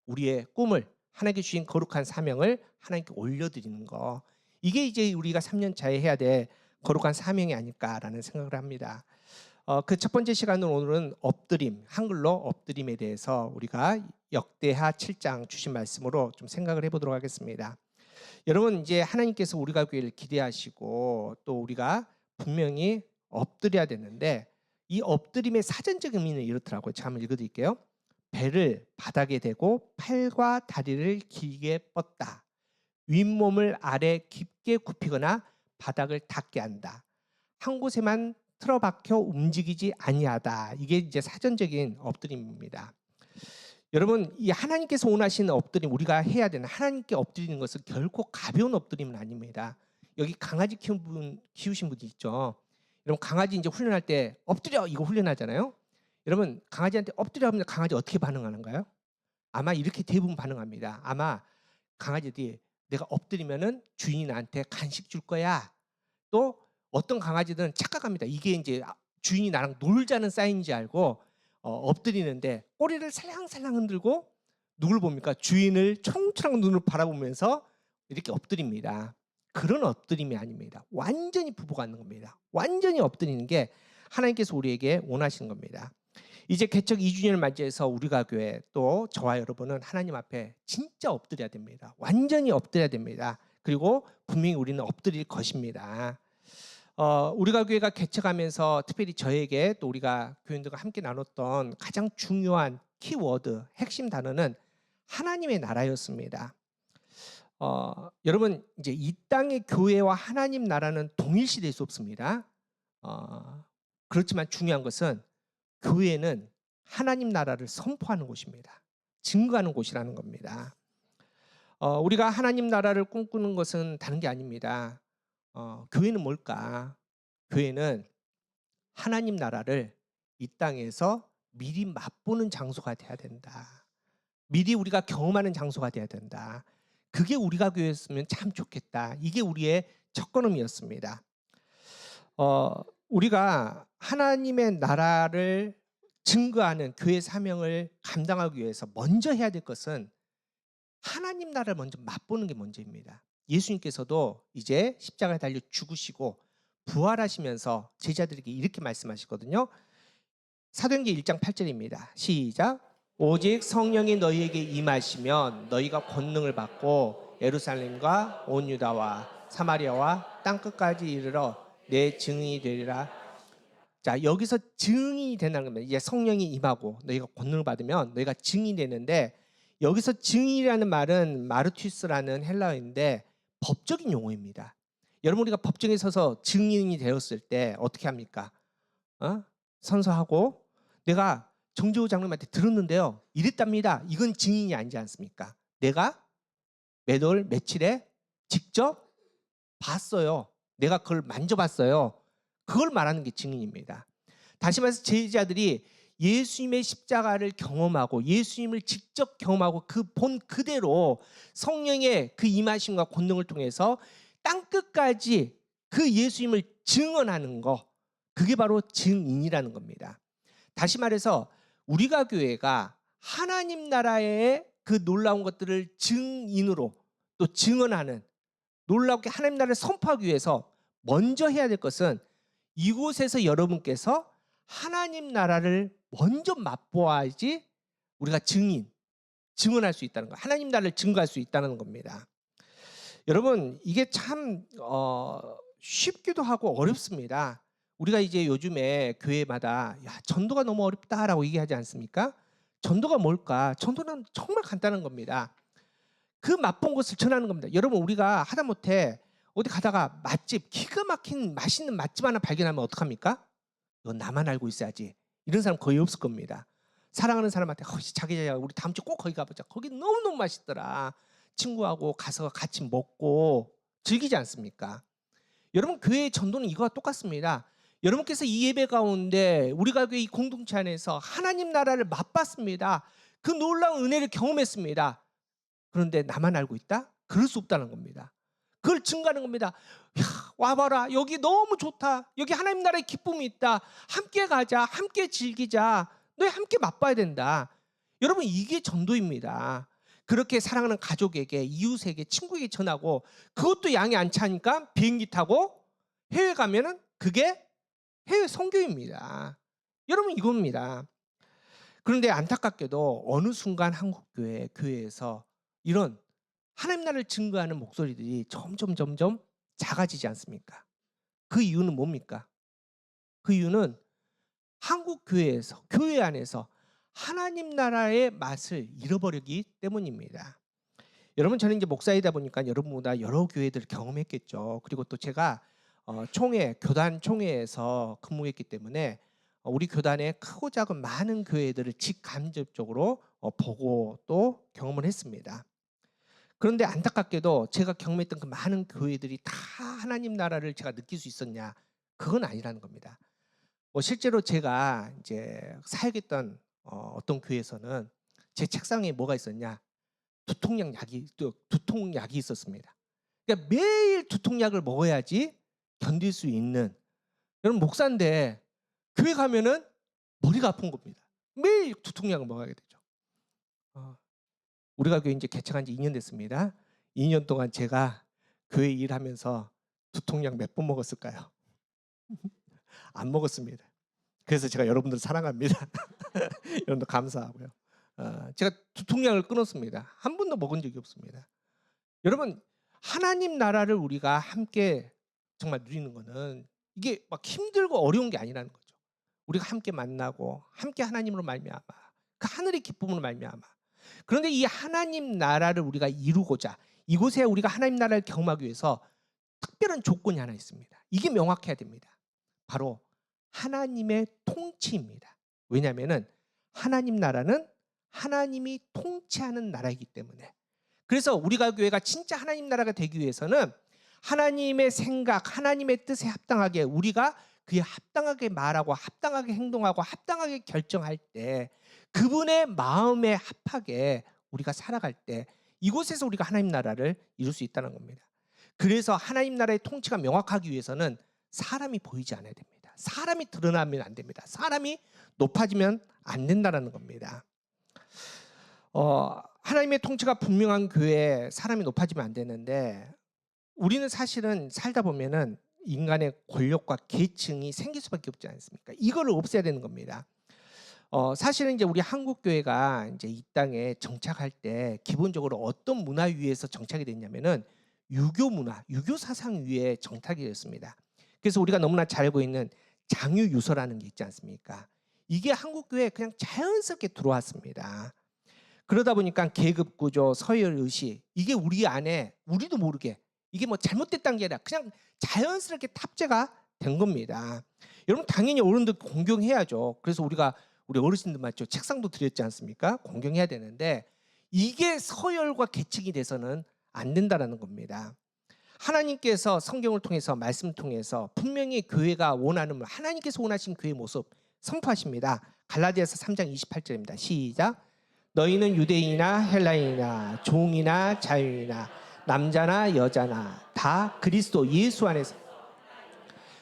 S2: 우리의 꿈을 하나님께 주신 거룩한 사명을 하나님께 올려드리는 거, 이게 이제 우리가 3년 차에 해야 될 거룩한 사명이 아닐까라는 생각을 합니다. 그 첫 번째 시간은 오늘은 엎드림, 한글로 엎드림에 대해서 우리가 역대하 7장 주신 말씀으로 좀 생각을 해보도록 하겠습니다. 여러분, 이제 하나님께서 우리가 교회를 기대하시고 또 우리가 분명히 엎드려야 되는데 이 엎드림의 사전적 의미는 이렇더라고요. 제가 한번 읽어드릴게요. 배를 바닥에 대고 팔과 다리를 길게 뻗다. 윗몸을 아래 깊게 굽히거나 바닥을 닿게 한다. 한 곳에만 틀어박혀 움직이지 아니하다. 이게 이제 사전적인 엎드림입니다. 여러분, 이 하나님께서 원하시는 엎드림, 우리가 해야 되는 하나님께 엎드리는 것은 결코 가벼운 엎드림은 아닙니다. 여기 강아지 키우신 분 있죠. 여러분 강아지 이제 훈련할 때 엎드려 이거 훈련하잖아요. 여러분 강아지한테 엎드려 하면 강아지 어떻게 반응하는가요? 아마 이렇게 대부분 반응합니다. 아마 강아지들이 내가 엎드리면은 주인이 나한테 간식 줄 거야. 또 어떤 강아지들은 착각합니다. 이게 이제 주인이 나랑 놀자는 사인인지 알고 엎드리는데 꼬리를 살랑살랑 흔들고 누굴 봅니까? 주인을 초롱초롱 눈으로 바라보면서 이렇게 엎드립니다. 그런 엎드림이 아닙니다. 완전히 부복하는 겁니다. 완전히 엎드리는 게 하나님께서 우리에게 원하시는 겁니다. 이제 개척 2주년을 맞이해서 우리가 교회 또 저와 여러분은 하나님 앞에 진짜 엎드려야 됩니다. 완전히 엎드려야 됩니다. 그리고 분명히 우리는 엎드릴 것입니다. 우리가 교회가 개척하면서 특별히 저에게 또 우리가 교인들과 함께 나눴던 가장 중요한 키워드, 핵심 단어는 하나님의 나라였습니다. 여러분 이제 이 땅의 교회와 하나님 나라는 동일시될 수 없습니다. 그렇지만 중요한 것은 교회는 하나님 나라를 선포하는 곳입니다. 증거하는 곳이라는 겁니다. 우리가 하나님 나라를 꿈꾸는 것은 다른 게 아닙니다. 교회는 뭘까? 교회는 하나님 나라를 이 땅에서 미리 맛보는 장소가 돼야 된다. 미리 우리가 경험하는 장소가 돼야 된다. 그게 우리가 교회였으면 참 좋겠다. 이게 우리의 첫걸음이었습니다. 우리가 하나님의 나라를 증거하는 교회 사명을 감당하기 위해서 먼저 해야 될 것은 하나님 나라를 먼저 맛보는 게 먼저입니다. 예수님께서도 이제 십자가에 달려 죽으시고 부활하시면서 제자들에게 이렇게 말씀하시거든요. 사도행전 1장 8절입니다. 시작. 오직 성령이 너희에게 임하시면 너희가 권능을 받고 예루살렘과 온 유다와 사마리아와 땅끝까지 이르러 내 증인이 되리라. 자, 여기서 증인이 된다는 겁니다. 이제 성령이 임하고 너희가 권능을 받으면 너희가 증인이 되는데, 여기서 증인이라는 말은 마르투스라는 헬라어인데 법적인 용어입니다. 여러분 우리가 법정에 서서 증인이 되었을 때 어떻게 합니까? 선서하고 내가 정재호 장로님한테 들었는데요, 이랬답니다. 이건 증인이 아니지 않습니까? 내가 몇 월 며칠에 직접 봤어요. 내가 그걸 만져봤어요. 그걸 말하는 게 증인입니다. 다시 말해서 제자들이 예수님의 십자가를 경험하고 예수님을 직접 경험하고 그 본 그대로 성령의 그 임하심과 권능을 통해서 땅끝까지 그 예수님을 증언하는 거, 그게 바로 증인이라는 겁니다. 다시 말해서 우리가 교회가 하나님 나라의 그 놀라운 것들을 증인으로 또 증언하는, 놀랍게 하나님 나라를 선포하기 위해서 먼저 해야 될 것은 이곳에서 여러분께서 하나님 나라를 먼저 맛보아야지 우리가 증언할 수 있다는 거, 하나님 나라를 증거할 수 있다는 겁니다. 여러분 이게 참 쉽기도 하고 어렵습니다. 우리가 이제 요즘에 교회마다 전도가 너무 어렵다라고 얘기하지 않습니까? 전도가 뭘까? 전도는 정말 간단한 겁니다. 그 맛본 것을 전하는 겁니다. 여러분 우리가 하다못해 어디 가다가 맛집, 기가 막힌 맛있는 맛집 하나 발견하면 어떡합니까? 이건 나만 알고 있어야지. 이런 사람 거의 없을 겁니다. 사랑하는 사람한테 자기야 우리 다음 주 꼭 거기 가보자. 거기 너무너무 맛있더라. 친구하고 가서 같이 먹고 즐기지 않습니까? 여러분 교회의 전도는 이거와 똑같습니다. 여러분께서 이 예배 가운데 우리가 교회 이 공동체 안에서 하나님 나라를 맛봤습니다. 그 놀라운 은혜를 경험했습니다. 그런데 나만 알고 있다? 그럴 수 없다는 겁니다. 그걸 증거하는 겁니다. 야, 와봐라, 여기 너무 좋다. 여기 하나님 나라의 기쁨이 있다. 함께 가자, 함께 즐기자. 너희 함께 맛봐야 된다. 여러분 이게 전도입니다. 그렇게 사랑하는 가족에게, 이웃에게, 친구에게 전하고, 그것도 양이 안 차니까 비행기 타고 해외 가면은 그게 해외 선교입니다. 여러분 이겁니다. 그런데 안타깝게도 어느 순간 한국 교회에서 이런 하나님 나라를 증거하는 목소리들이 점점 작아지지 않습니까? 그 이유는 뭡니까? 그 이유는 한국 교회에서, 교회 안에서 하나님 나라의 맛을 잃어버리기 때문입니다. 여러분 저는 이제 목사이다 보니까 여러분보다 여러 교회들을 경험했겠죠. 그리고 또 제가 교단 총회에서 근무했기 때문에 우리 교단의 크고 작은 많은 교회들을 직간접적으로 보고 또 경험을 했습니다. 그런데 안타깝게도 제가 경험했던 그 많은 교회들이 다 하나님 나라를 제가 느낄 수 있었냐? 그건 아니라는 겁니다. 실제로 제가 이제 사역했던 어떤 교회에서는 제 책상에 뭐가 있었냐? 두통약이 있었습니다. 그러니까 매일 두통약을 먹어야지 견딜 수 있는. 여러분 목사인데 교회 가면은 머리가 아픈 겁니다. 매일 두통약을 먹어야 되죠. 우리가 교회 이제 개척한 지 2년 됐습니다. 2년 동안 제가 교회 일하면서 두통약 몇 번 먹었을까요? 안 먹었습니다. 그래서 제가 여러분들 사랑합니다. 여러분들 감사하고요. 제가 두통약을 끊었습니다. 한 번도 먹은 적이 없습니다. 여러분 하나님 나라를 우리가 함께 정말 누리는 거는 이게 막 힘들고 어려운 게 아니라는 거죠. 우리가 함께 만나고 함께 하나님으로 말미암아 그 하늘의 기쁨으로 말미암아. 그런데 이 하나님 나라를 우리가 이루고자 이곳에 우리가 하나님 나라를 경험하기 위해서 특별한 조건이 하나 있습니다. 이게 명확해야 됩니다. 바로 하나님의 통치입니다. 왜냐하면 하나님 나라는 하나님이 통치하는 나라이기 때문에. 그래서 우리가 교회가 진짜 하나님 나라가 되기 위해서는 하나님의 생각, 하나님의 뜻에 합당하게 우리가 그에 합당하게 말하고 합당하게 행동하고 합당하게 결정할 때 그분의 마음에 합하게 우리가 살아갈 때 이곳에서 우리가 하나님 나라를 이룰 수 있다는 겁니다. 그래서 하나님 나라의 통치가 명확하기 위해서는 사람이 보이지 않아야 됩니다. 사람이 드러나면 안 됩니다. 사람이 높아지면 안 된다는 겁니다. 하나님의 통치가 분명한 교회에 사람이 높아지면 안 되는데 우리는 사실은 살다 보면은 인간의 권력과 계층이 생길 수밖에 없지 않습니까? 이거를 없애야 되는 겁니다. 사실은 이제 우리 한국 교회가 이제 이 땅에 정착할 때 기본적으로 어떤 문화 위에서 정착이 됐냐면은 유교 문화, 유교 사상 위에 정착이 됐습니다. 그래서 우리가 너무나 잘 알고 있는 장유유서라는 게 있지 않습니까? 이게 한국 교회에 그냥 자연스럽게 들어왔습니다. 그러다 보니까 계급 구조, 서열 의식 이게 우리 안에 우리도 모르게 이게 뭐 잘못됐다는 게 아니라 그냥 자연스럽게 탑재가 된 겁니다. 여러분 당연히 어른들 공경해야죠. 그래서 우리가 우리 어르신들 맞죠? 책상도 드렸지 않습니까? 공경해야 되는데 이게 서열과 계층이 돼서는 안 된다는 겁니다. 하나님께서 성경을 통해서 말씀을 통해서 분명히 교회가 원하는 하나님께서 원하신 교회의 모습 선포하십니다. 갈라디아서 3장 28절입니다. 시작. 너희는 유대인이나 헬라인이나 종이나 자유인이나 남자나 여자나 다 그리스도 예수 안에서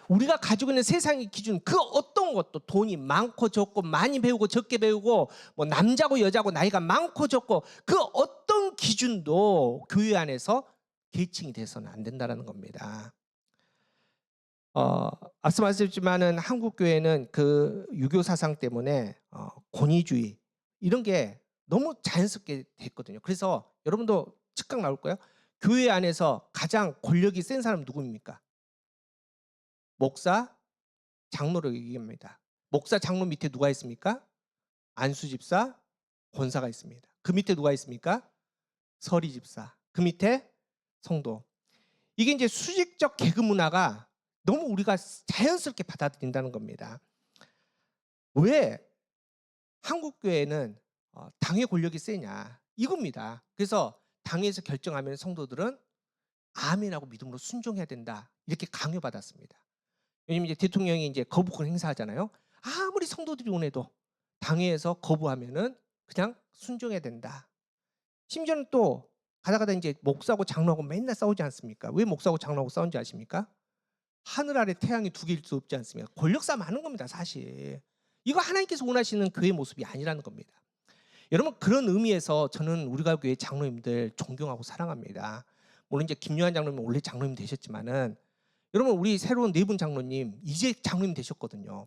S2: 우리가 가지고 있는 세상의 기준 그 어떤 것도 돈이 많고 적고 많이 배우고 적게 배우고 뭐 남자고 여자고 나이가 많고 적고 그 어떤 기준도 교회 안에서 계층이 돼서는 안 된다는 겁니다. 앞서 말씀드렸지만은 한국 교회는 그 유교 사상 때문에 권위주의 이런 게 너무 자연스럽게 됐거든요. 그래서 여러분도 즉각 나올 거예요. 교회 안에서 가장 권력이 센 사람 누구입니까? 목사, 장로를 얘기합니다. 목사, 장로 밑에 누가 있습니까? 안수 집사, 권사가 있습니다. 그 밑에 누가 있습니까? 서리 집사. 그 밑에 성도. 이게 이제 수직적 계급 문화가 너무 우리가 자연스럽게 받아들인다는 겁니다. 왜 한국 교회는 당의 권력이 세냐? 이겁니다. 그래서 당에서 결정하면 성도들은 아멘하고 믿음으로 순종해야 된다. 이렇게 강요받았습니다. 요즘 이제 대통령이 이제 거부권 행사하잖아요. 아무리 성도들이 원해도 당회에서 거부하면은 그냥 순종해야 된다. 심지어는 또 가다가다 이제 목사하고 장로하고 맨날 싸우지 않습니까? 왜 목사하고 장로하고 싸운지 아십니까? 하늘 아래 태양이 두 개일 수 없지 않습니까? 권력 싸움 하는 겁니다, 사실. 이거 하나님께서 원하시는 교회의 모습이 아니라는 겁니다. 여러분 그런 의미에서 저는 우리가 교회 장로님들 존경하고 사랑합니다. 물론 이제 김요한 장로님 원래 장로님 되셨지만은 여러분 우리 새로운 네 분 장로님 이제 장로님 되셨거든요.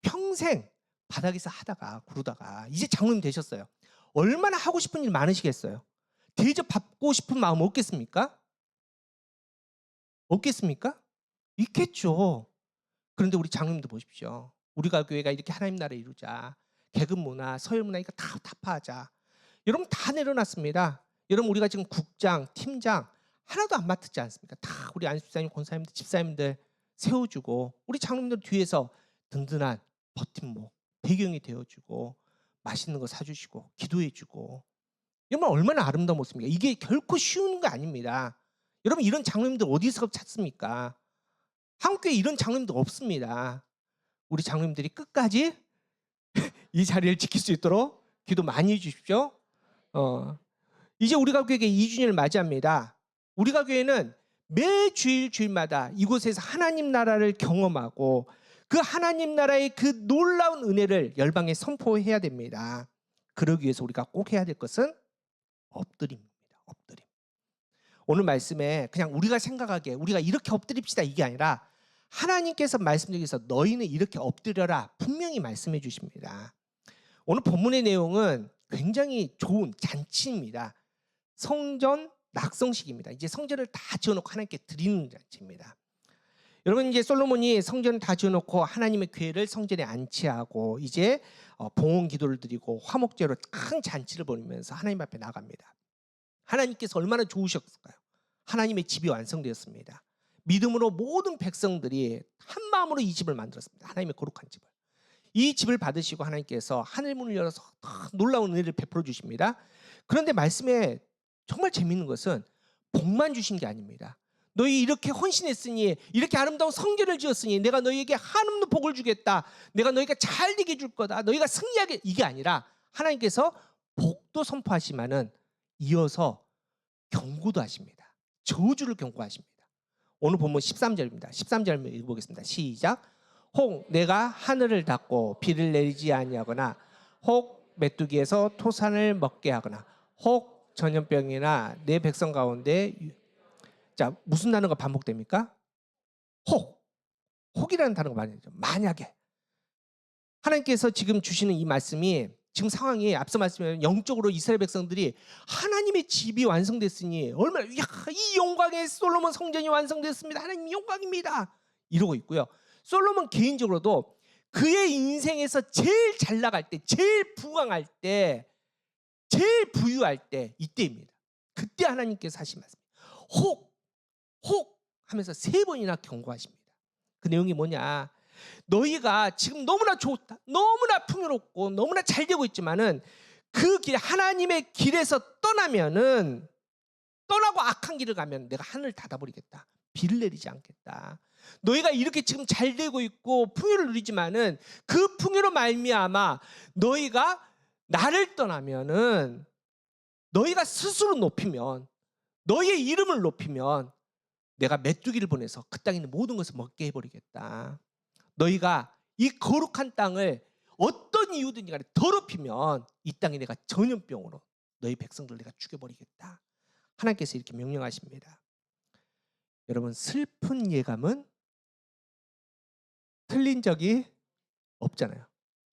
S2: 평생 바닥에서 하다가 구르다가 이제 장로님 되셨어요. 얼마나 하고 싶은 일 많으시겠어요? 대접받고 싶은 마음 없겠습니까? 없겠습니까? 있겠죠. 그런데 우리 장로님도 보십시오. 우리가 교회가 이렇게 하나님 나라 이루자. 계급 문화, 서열 문화 이거 다 타파하자. 여러분 다 내려놨습니다. 여러분 우리가 지금 국장, 팀장 하나도 안 맡지 않습니까? 다 우리 안수집사님, 권사님들, 집사님들 세워주고 우리 장로님들 뒤에서 든든한 버팀목, 배경이 되어주고 맛있는 거 사주시고 기도해주고 여러분 얼마나 아름다운 모습입니까? 이게 결코 쉬운 거 아닙니다. 여러분 이런 장로님들 어디서 찾습니까? 한국교회 이런 장로님들 없습니다. 우리 장로님들이 끝까지 이 자리를 지킬 수 있도록 기도 많이 해주십시오. 이제 우리가 교회 2주년을 맞이합니다. 우리가 교회는 매 주일 주일마다 이곳에서 하나님 나라를 경험하고 그 하나님 나라의 그 놀라운 은혜를 열방에 선포해야 됩니다. 그러기 위해서 우리가 꼭 해야 될 것은 엎드림입니다. 엎드림. 오늘 말씀에 그냥 우리가 생각하기에 우리가 이렇게 엎드립시다 이게 아니라 하나님께서 말씀드리기위해서 너희는 이렇게 엎드려라 분명히 말씀해 주십니다. 오늘 본문의 내용은 굉장히 좋은 잔치입니다. 성전 낙성식입니다. 이제 성전을 다 지어놓고 하나님께 드리는 잔치입니다. 여러분 이제 솔로몬이 성전을 다 지어놓고 하나님의 교회를 성전에 안치하고 이제 봉헌 기도를 드리고 화목제로 큰 잔치를 벌이면서 하나님 앞에 나갑니다. 하나님께서 얼마나 좋으셨을까요? 하나님의 집이 완성되었습니다. 믿음으로 모든 백성들이 한 마음으로 이 집을 만들었습니다. 하나님의 거룩한 집을. 이 집을 받으시고 하나님께서 하늘 문을 열어서 놀라운 은혜를 베풀어 주십니다. 그런데 말씀에 정말 재미있는 것은 복만 주신 게 아닙니다. 너희 이렇게 헌신했으니 이렇게 아름다운 성전을 지었으니 내가 너희에게 한없는 복을 주겠다. 내가 너희가 잘 되게 해줄 거다. 너희가 승리하게 이게 아니라 하나님께서 복도 선포하시면은 이어서 경고도 하십니다. 저주를 경고하십니다. 오늘 본문 13절입니다. 13절 읽어보겠습니다. 시작. 혹 내가 하늘을 닫고 비를 내리지 아니하거나 혹 메뚜기에서 토산을 먹게 하거나 혹 전염병이나 내 백성 가운데 자 무슨 단어가 반복됩니까? 혹이라는 단어가 많이 나죠. 만약에 하나님께서 지금 주시는 이 말씀이 지금 상황이 앞서 말씀드린 영적으로 이스라엘 백성들이 하나님의 집이 완성됐으니 얼마나 이 영광의 솔로몬 성전이 완성됐습니다. 하나님 영광입니다. 이러고 있고요. 솔로몬 개인적으로도 그의 인생에서 제일 잘 나갈 때, 제일 부강할 때, 제일 부유할 때 이때입니다. 그때 하나님께서 하신 말씀. 혹 하면서 3번이나 경고하십니다. 그 내용이 뭐냐? 너희가 지금 너무나 좋다, 너무나 풍요롭고 너무나 잘 되고 있지만은 그 길 하나님의 길에서 떠나면은 떠나고 악한 길을 가면 내가 하늘을 닫아버리겠다. 비를 내리지 않겠다. 너희가 이렇게 지금 잘 되고 있고 풍요를 누리지만은 그 풍요로 말미암아 너희가 나를 떠나면은 너희가 스스로 높이면 너희의 이름을 높이면 내가 메뚜기를 보내서 그 땅에 있는 모든 것을 먹게 해버리겠다. 너희가 이 거룩한 땅을 어떤 이유든지 간에 더럽히면 이 땅에 내가 전염병으로 너희 백성들 내가 죽여버리겠다. 하나님께서 이렇게 명령하십니다. 여러분 슬픈 예감은 틀린 적이 없잖아요.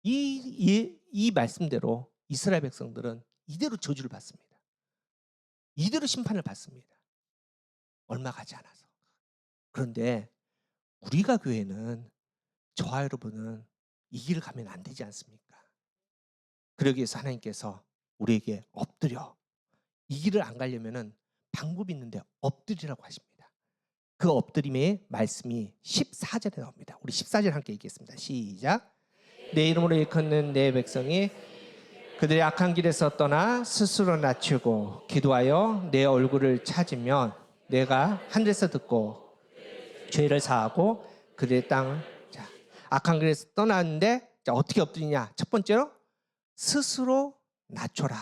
S2: 이 말씀대로 이스라엘 백성들은 이대로 저주를 받습니다. 이대로 심판을 받습니다. 얼마 가지 않아서. 그런데 우리가 교회는 저와 여러분은 이 길을 가면 안 되지 않습니까? 그러기 위해서 하나님께서 우리에게 엎드려 이 길을 안 가려면은 방법이 있는데 엎드리라고 하십니다. 그 엎드림의 말씀이 14절에 나옵니다. 우리 14절 함께 읽겠습니다. 시작. 내 이름으로 일컫는 내 백성이 그들의 악한 길에서 떠나 스스로 낮추고 기도하여 내 얼굴을 찾으면 내가 하늘에서 듣고 죄를 사하고 그들의 땅을 악한 길에서 떠났는데 자, 어떻게 엎드리냐? 첫 번째로 스스로 낮춰라.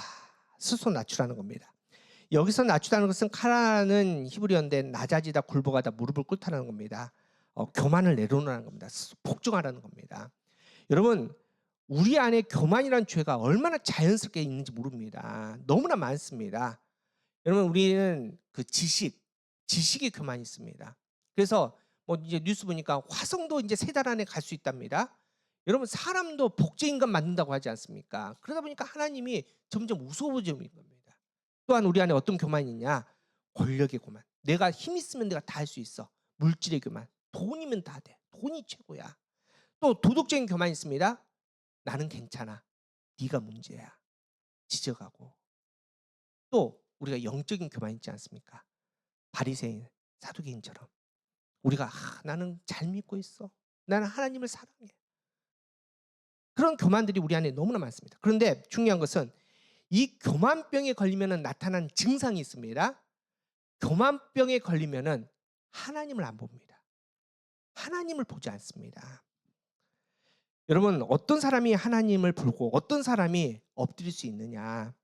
S2: 스스로 낮추라는 겁니다. 여기서 낮추다는 것은 카라는 히브리어인데 낮아지다, 굴복하다, 무릎을 꿇다는 겁니다. 교만을 내려놓으라는 겁니다. 복종하라는 겁니다. 여러분 우리 안에 교만이라는 죄가 얼마나 자연스럽게 있는지 모릅니다. 너무나 많습니다. 여러분 우리는 그 지식의 교만이 있습니다. 그래서 뭐 이제 뉴스 보니까 화성도 이제 3달 안에 갈 수 있답니다. 여러분 사람도 복제인간 만든다고 하지 않습니까? 그러다 보니까 하나님이 점점 우스워지는 겁니다. 또한 우리 안에 어떤 교만이 있냐? 권력의 교만. 내가 힘 있으면 내가 다 할 수 있어. 물질의 교만. 돈이면 다 돼. 돈이 최고야. 또 도덕적인 교만이 있습니다. 나는 괜찮아. 네가 문제야. 지적하고. 또 우리가 영적인 교만이 있지 않습니까? 바리새인, 사두개인처럼. 우리가 나는 잘 믿고 있어. 나는 하나님을 사랑해. 그런 교만들이 우리 안에 너무나 많습니다. 그런데 중요한 것은 이 교만병에 걸리면 나타난 증상이 있습니다. 교만병에 걸리면 하나님을 안 봅니다. 하나님을 보지 않습니다. 여러분, 어떤 사람이 하나님을 보고 어떤 사람이 엎드릴 수 있느냐?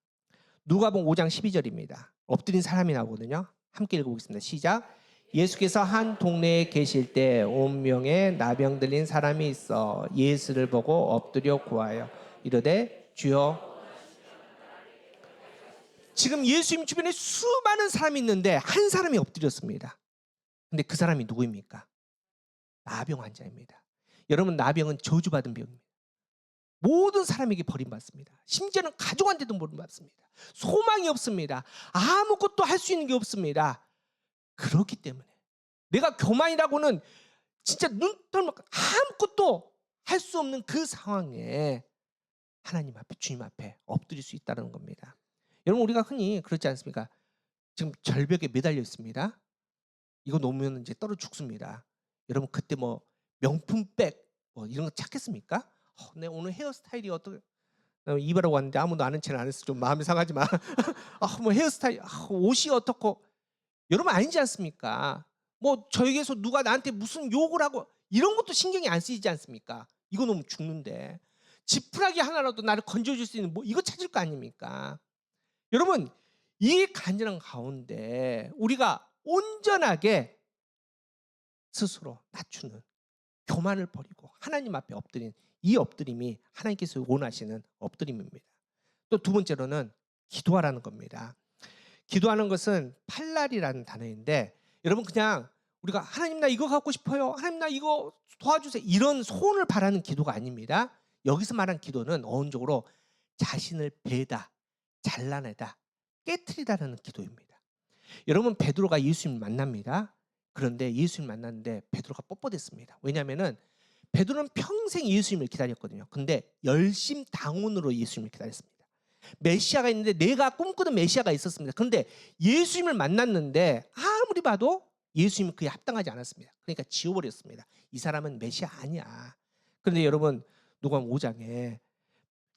S2: 누가복음 5장 12절입니다. 엎드린 사람이 나오거든요. 함께 읽어보겠습니다. 시작. 예수께서 한 동네에 계실 때 온 명에 나병 들린 사람이 있어 예수를 보고 엎드려 구하여 이르되 주여. 지금 예수님 주변에 수많은 사람이 있는데 한 사람이 엎드렸습니다. 근데 그 사람이 누구입니까? 나병 환자입니다. 여러분, 나병은 저주받은 병입니다. 모든 사람에게 버림받습니다. 심지어는 가족한테도 버림받습니다. 소망이 없습니다. 아무것도 할 수 있는 게 없습니다. 그렇기 때문에 내가 교만이라고는 진짜 눈떠 아무것도 할 수 없는 그 상황에 하나님 앞에, 주님 앞에 엎드릴 수 있다는 겁니다. 여러분, 우리가 흔히 그렇지 않습니까? 지금 절벽에 매달려 있습니다. 이거 놓으면 이제 떨어 죽습니다. 여러분, 그때 뭐 명품백 뭐 이런 거 찾겠습니까? 내 오늘 헤어스타일이 어떻게 입으라고 왔는데 아무도 아는 체는 안 했어. 좀 마음이 상하지만 뭐 헤어스타일, 옷이 어떻고. 여러분, 아니지 않습니까? 뭐 저에게서 누가 나한테 무슨 욕을 하고 이런 것도 신경이 안 쓰이지 않습니까? 이거 너무 죽는데 지푸라기 하나라도 나를 건져줄 수 있는 뭐 이거 찾을 거 아닙니까? 여러분, 이 간절한 가운데 우리가 온전하게 스스로 낮추는 교만을 버리고 하나님 앞에 엎드린 이 엎드림이 하나님께서 원하시는 엎드림입니다. 또 두 번째로는 기도하라는 겁니다. 기도하는 것은 팔날이라는 단어인데, 여러분, 그냥 우리가 하나님 나 이거 갖고 싶어요, 하나님 나 이거 도와주세요, 이런 소원을 바라는 기도가 아닙니다. 여기서 말한 기도는 어원적으로 자신을 베다, 잘라내다, 깨트리다라는 기도입니다. 여러분, 베드로가 예수님을 만납니다. 그런데 예수님 만났는데 베드로가 뻣뻣했습니다. 왜냐하면 베드로는 평생 예수님을 기다렸거든요. 근데 열심당원으로 예수님을 기다렸습니다. 메시아가 있는데, 내가 꿈꾸던 메시아가 있었습니다. 그런데 예수님을 만났는데 아무리 봐도 예수님은 그에 합당하지 않았습니다. 그러니까 지워버렸습니다. 이 사람은 메시아 아니야. 그런데 여러분, 누가복음 5장에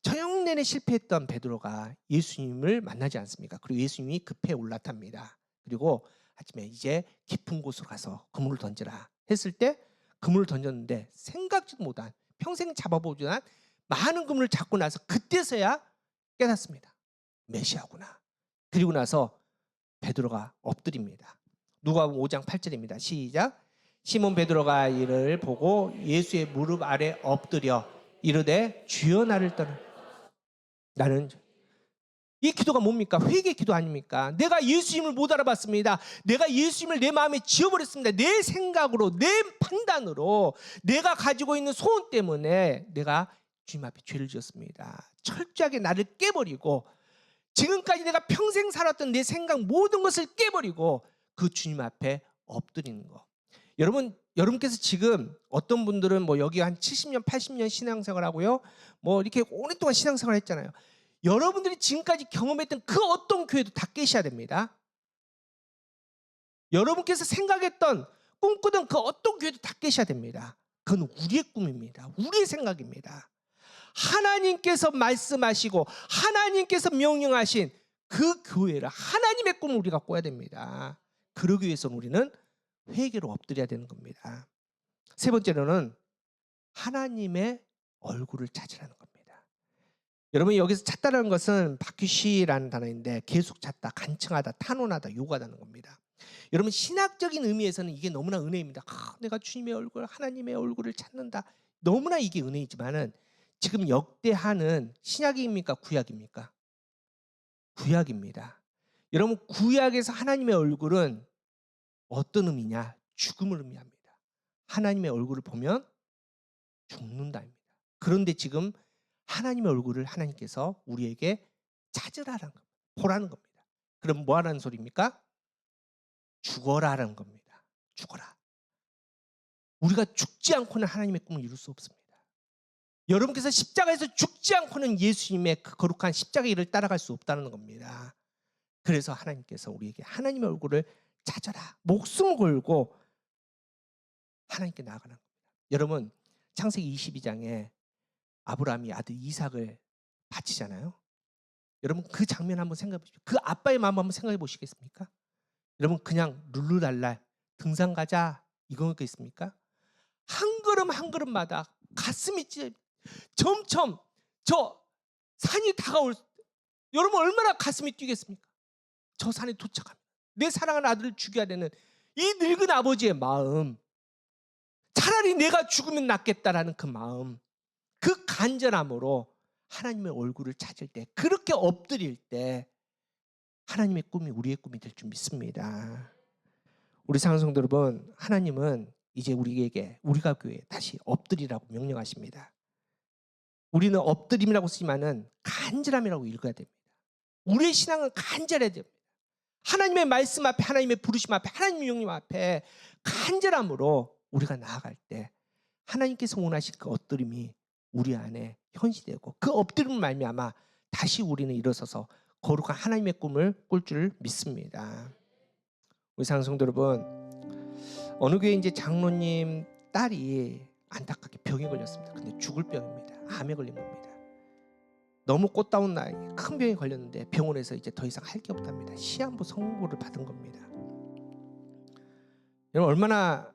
S2: 저녁 내내 실패했던 베드로가 예수님을 만나지 않습니까? 그리고 예수님이 급해 올라탑니다. 그리고 아침에 이제 깊은 곳으로 가서 그물을 던지라 했을 때 그물을 던졌는데 생각지도 못한, 평생 잡아보지 않은 많은 그물을 잡고 나서 그때서야 깨닫습니다. 메시아구나. 그리고 나서 베드로가 엎드립니다. 누가복음 5장 8절입니다. 시작. 시몬 베드로가 이를 보고 예수의 무릎 아래 엎드려 이르되 주여 나를 떠나. 나는, 이 기도가 뭡니까? 회개 기도 아닙니까? 내가 예수님을 못 알아봤습니다. 내가 예수님을 내 마음에 지워버렸습니다. 내 생각으로, 내 판단으로, 내가 가지고 있는 소원 때문에 내가 주님 앞에 죄를 지었습니다. 철저하게 나를 깨버리고, 지금까지 내가 평생 살았던 내 생각 모든 것을 깨버리고 그 주님 앞에 엎드리는 거. 여러분께서 지금 어떤 분들은 뭐 여기 한 70년, 80년 신앙생활 하고요, 뭐 이렇게 오랫동안 신앙생활 했잖아요. 여러분들이 지금까지 경험했던 그 어떤 교회도 다 깨셔야 됩니다. 여러분께서 생각했던, 꿈꾸던 그 어떤 교회도 다 깨셔야 됩니다. 그건 우리의 꿈입니다. 우리의 생각입니다. 하나님께서 말씀하시고 하나님께서 명령하신 그 교회를, 하나님의 꿈을 우리가 꿔야 됩니다. 그러기 위해서는 우리는 회개로 엎드려야 되는 겁니다. 세 번째로는 하나님의 얼굴을 찾으라는 겁니다. 여러분, 여기서 찾다라는 것은 바퀴시라는 단어인데 계속 찾다, 간청하다, 탄원하다, 요구하다는 겁니다. 여러분, 신학적인 의미에서는 이게 너무나 은혜입니다. 내가 주님의 얼굴, 하나님의 얼굴을 찾는다. 너무나 이게 은혜이지만은 지금 역대하는 신약입니까? 구약입니까? 구약입니다. 여러분, 구약에서 하나님의 얼굴은 어떤 의미냐? 죽음을 의미합니다. 하나님의 얼굴을 보면 죽는다입니다. 그런데 지금 하나님의 얼굴을 하나님께서 우리에게 찾으라는 겁니다. 보라는 겁니다. 그럼 뭐 하라는 소리입니까? 죽어라라는 겁니다. 죽어라. 우리가 죽지 않고는 하나님의 꿈을 이룰 수 없습니다. 여러분께서 십자가에서 죽지 않고는 예수님의 그 거룩한 십자가의 일을 따라갈 수 없다는 겁니다. 그래서 하나님께서 우리에게 하나님의 얼굴을 찾아라, 목숨을 걸고 하나님께 나아가는 겁니다. 여러분, 창세기 22장에 아브라함이 아들 이삭을 바치잖아요. 여러분 그 장면 한번 생각해 보십시오. 그 아빠의 마음 한번 생각해 보시겠습니까? 여러분 그냥 룰루랄라 등산 가자 이거겠습니까? 한 걸음 한 걸음마다 가슴이 점점 저 산이 다가올 여러분 얼마나 가슴이 뛰겠습니까? 저 산에 도착하면 내 사랑하는 아들을 죽여야 되는 이 늙은 아버지의 마음, 차라리 내가 죽으면 낫겠다라는 그 마음, 그 간절함으로 하나님의 얼굴을 찾을 때, 그렇게 엎드릴 때 하나님의 꿈이 우리의 꿈이 될 줄 믿습니다. 우리 사랑하는 성도 여러분, 하나님은 이제 우리에게 우리가 교회에 다시 엎드리라고 명령하십니다. 우리는 엎드림이라고 쓰지만은 간절함이라고 읽어야 됩니다. 우리의 신앙은 간절해야 됩니다. 하나님의 말씀 앞에, 하나님의 부르심 앞에, 하나님의 명령 앞에 간절함으로 우리가 나아갈 때 하나님께서 원하신 그 엎드림이 우리 안에 현시되고 그 엎드림을 말미암아 다시 우리는 일어서서 거룩한 하나님의 꿈을 꿀 줄 믿습니다. 우리 사랑하는 성도 여러분, 어느 교회 이제 장로님 딸이 안타깝게 병에 걸렸습니다. 근데 죽을 병입니다. 암에 걸린 겁니다. 너무 꽃다운 나이 큰 병에 걸렸는데 병원에서 이제 더 이상 할 게 없답니다. 시한부 선고를 받은 겁니다. 여러분 얼마나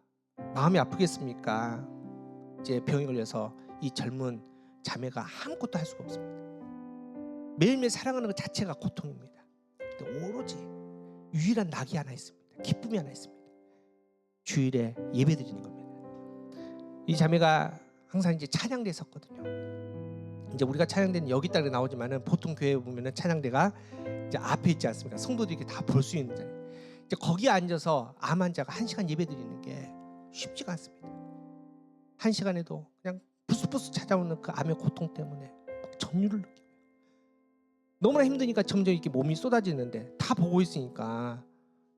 S2: 마음이 아프겠습니까? 이제 병에 걸려서 이 젊은 자매가 아무것도 할 수가 없습니다. 매일매일 사랑하는 것 자체가 고통입니다. 근데 오로지 유일한 낙이 하나 있습니다. 기쁨이 하나 있습니다. 주일에 예배 드리는 겁니다. 이 자매가 항상 이제 찬양대 섰거든요. 이제 우리가 찬양대는 여기 따라 나오지만은 보통 교회에 보면은 찬양대가 이제 앞에 있지 않습니까? 성도들이 다 볼 수 있는 자리. 이제 거기에 앉아서 암 환자가 1시간 예배 드리는 게 쉽지가 않습니다. 1시간에도 그냥 부스부스 찾아오는 그 암의 고통 때문에 막 전율을 느끼고 너무나 힘드니까 점점 이렇게 몸이 쏟아지는데 다 보고 있으니까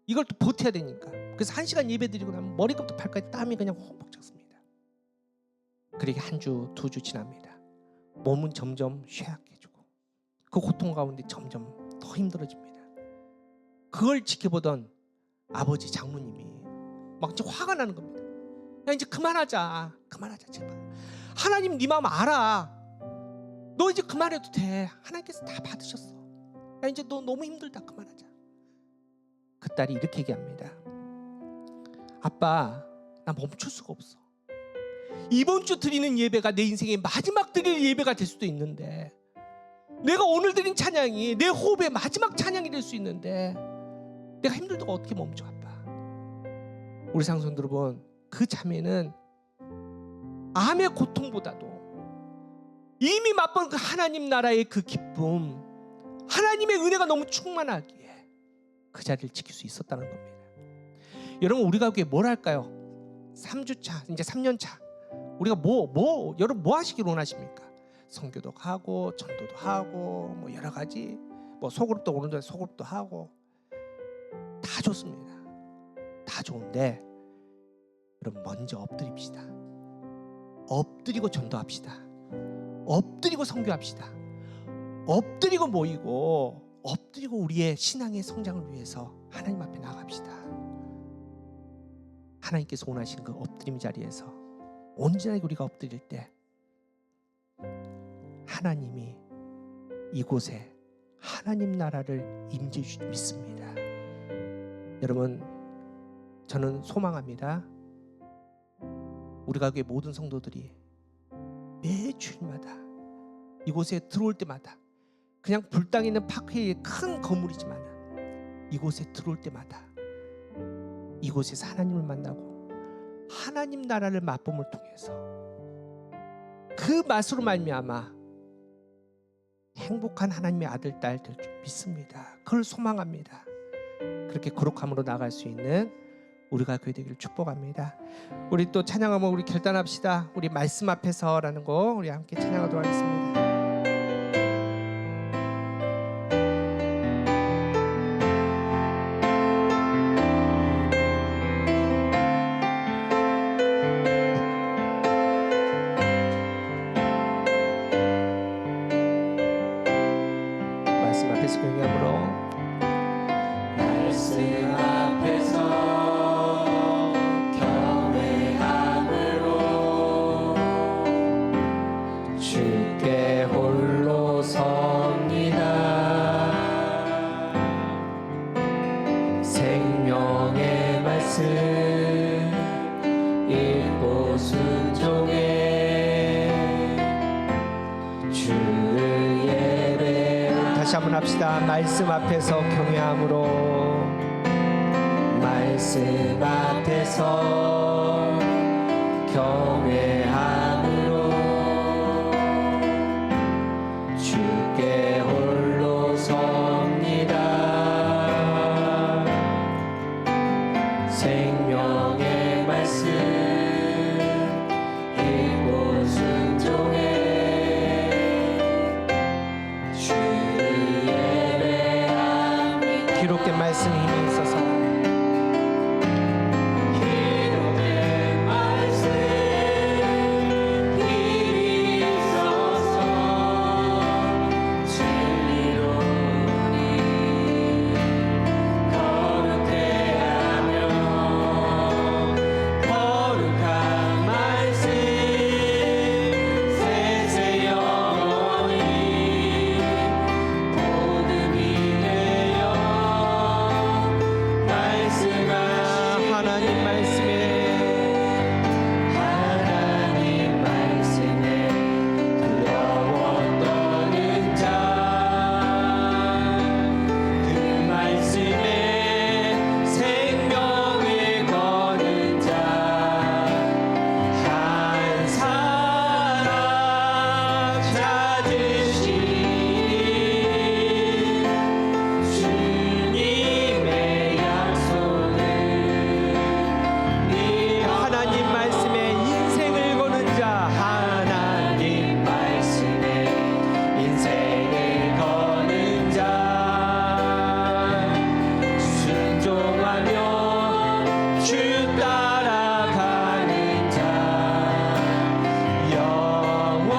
S2: 이걸 또 버텨야 되니까 그래서 1시간 예배 드리고 나면 머리부터 발까지 땀이 그냥 홈벅 찼습니다. 그렇게 한 주, 2주 지납니다. 몸은 점점 쇠약해지고 그 고통 가운데 점점 더 힘들어집니다. 그걸 지켜보던 아버지 장모님이 막 이제 화가 나는 겁니다. 야 이제 그만하자 제발. 하나님 네 마음 알아. 너 이제 그만해도 돼. 하나님께서 다 받으셨어. 야 이제 너 너무 힘들다 그만하자. 그 딸이 이렇게 얘기합니다. 아빠 나 멈출 수가 없어. 이번 주 드리는 예배가 내 인생의 마지막 드릴 예배가 될 수도 있는데 내가 오늘 드린 찬양이 내 호흡의 마지막 찬양이 될 수 있는데 내가 힘들다고 어떻게 멈춰 아빠. 우리 상손 여러분 그 자매는 암의 고통보다도 이미 맛본 그 하나님 나라의 그 기쁨 하나님의 은혜가 너무 충만하기에 그 자리를 지킬 수 있었다는 겁니다. 여러분 우리가 그게 뭘 할까요? 3주차 이제 3년차 우리가 여러분 뭐 하시길 원하십니까? 선교도 하고 전도도 하고 뭐 여러 가지 뭐 소그룹도 오는데 소그룹도 하고 다 좋습니다. 다 좋은데 여러분 먼저 엎드립시다. 엎드리고 전도합시다. 엎드리고 선교합시다. 엎드리고 모이고 엎드리고 우리의 신앙의 성장을 위해서 하나님 앞에 나갑시다. 하나님께서 원하시는 그 엎드림 자리에서 온전하게 우리가 엎드릴 때 하나님이 이곳에 하나님 나라를 임재해 주실 믿습니다. 여러분 저는 소망합니다. 우리 가교의 모든 성도들이 매 주일마다 이곳에 들어올 때마다 그냥 불땅 있는 파크의 큰 건물이지만 이곳에 들어올 때마다 이곳에서 하나님을 만나고 하나님 나라를 맛봄을 통해서 그 맛으로 말미암아 행복한 하나님의 아들 딸 될 줄 믿습니다. 그걸 소망합니다. 그렇게 거룩함으로 나갈 수 있는 우리가 교회 되기를 축복합니다. 우리 또 찬양하면 우리 결단합시다. 우리 말씀 앞에서라는 거 우리 함께 찬양하도록 하겠습니다. 말씀 앞에서 경외함으로
S3: 말씀 앞에서 경외함으로
S2: 주께 생명의 말씀 읽고 순종해 주를 예배. 다시 한번 합시다. 말씀 앞에서 경외함으로, 말씀 앞에서 경외함으로 주께 홀로 섭니다. 생명의 말씀 읽고 순종해 주를 예배합니다. 기록된 말씀 힘이 있어서,
S3: 기록된 말씀 힘이 있어서 진리로 우리 거룩해 하며 거룩한 말씀 세세 영원히 복음이 되어 말씀하시네.
S2: 하나님 말씀에
S3: 하나님 말씀에 두려워 떠는 자, 그 말씀에 생명을 거는 자, 한 사람 찾으시니 주님의 약속을
S2: 하나님 말씀에 인생을 거는 자,
S3: 하나님 말씀에 인생을 거는 자, 순종하며 주 따라가는 자, 영원한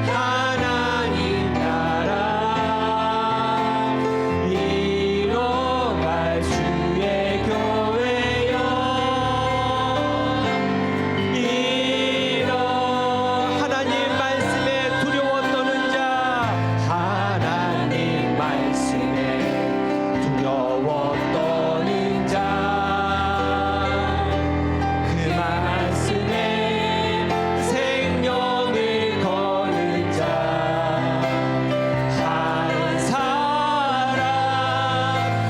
S3: 하나님 나라 이뤄갈 주의 교회여
S2: 하나님 말씀에 두려워 떠는 자,
S3: 하나님 말씀에 두려워 떠는 자, 그 말씀에 생명을 거는 자, 한 사람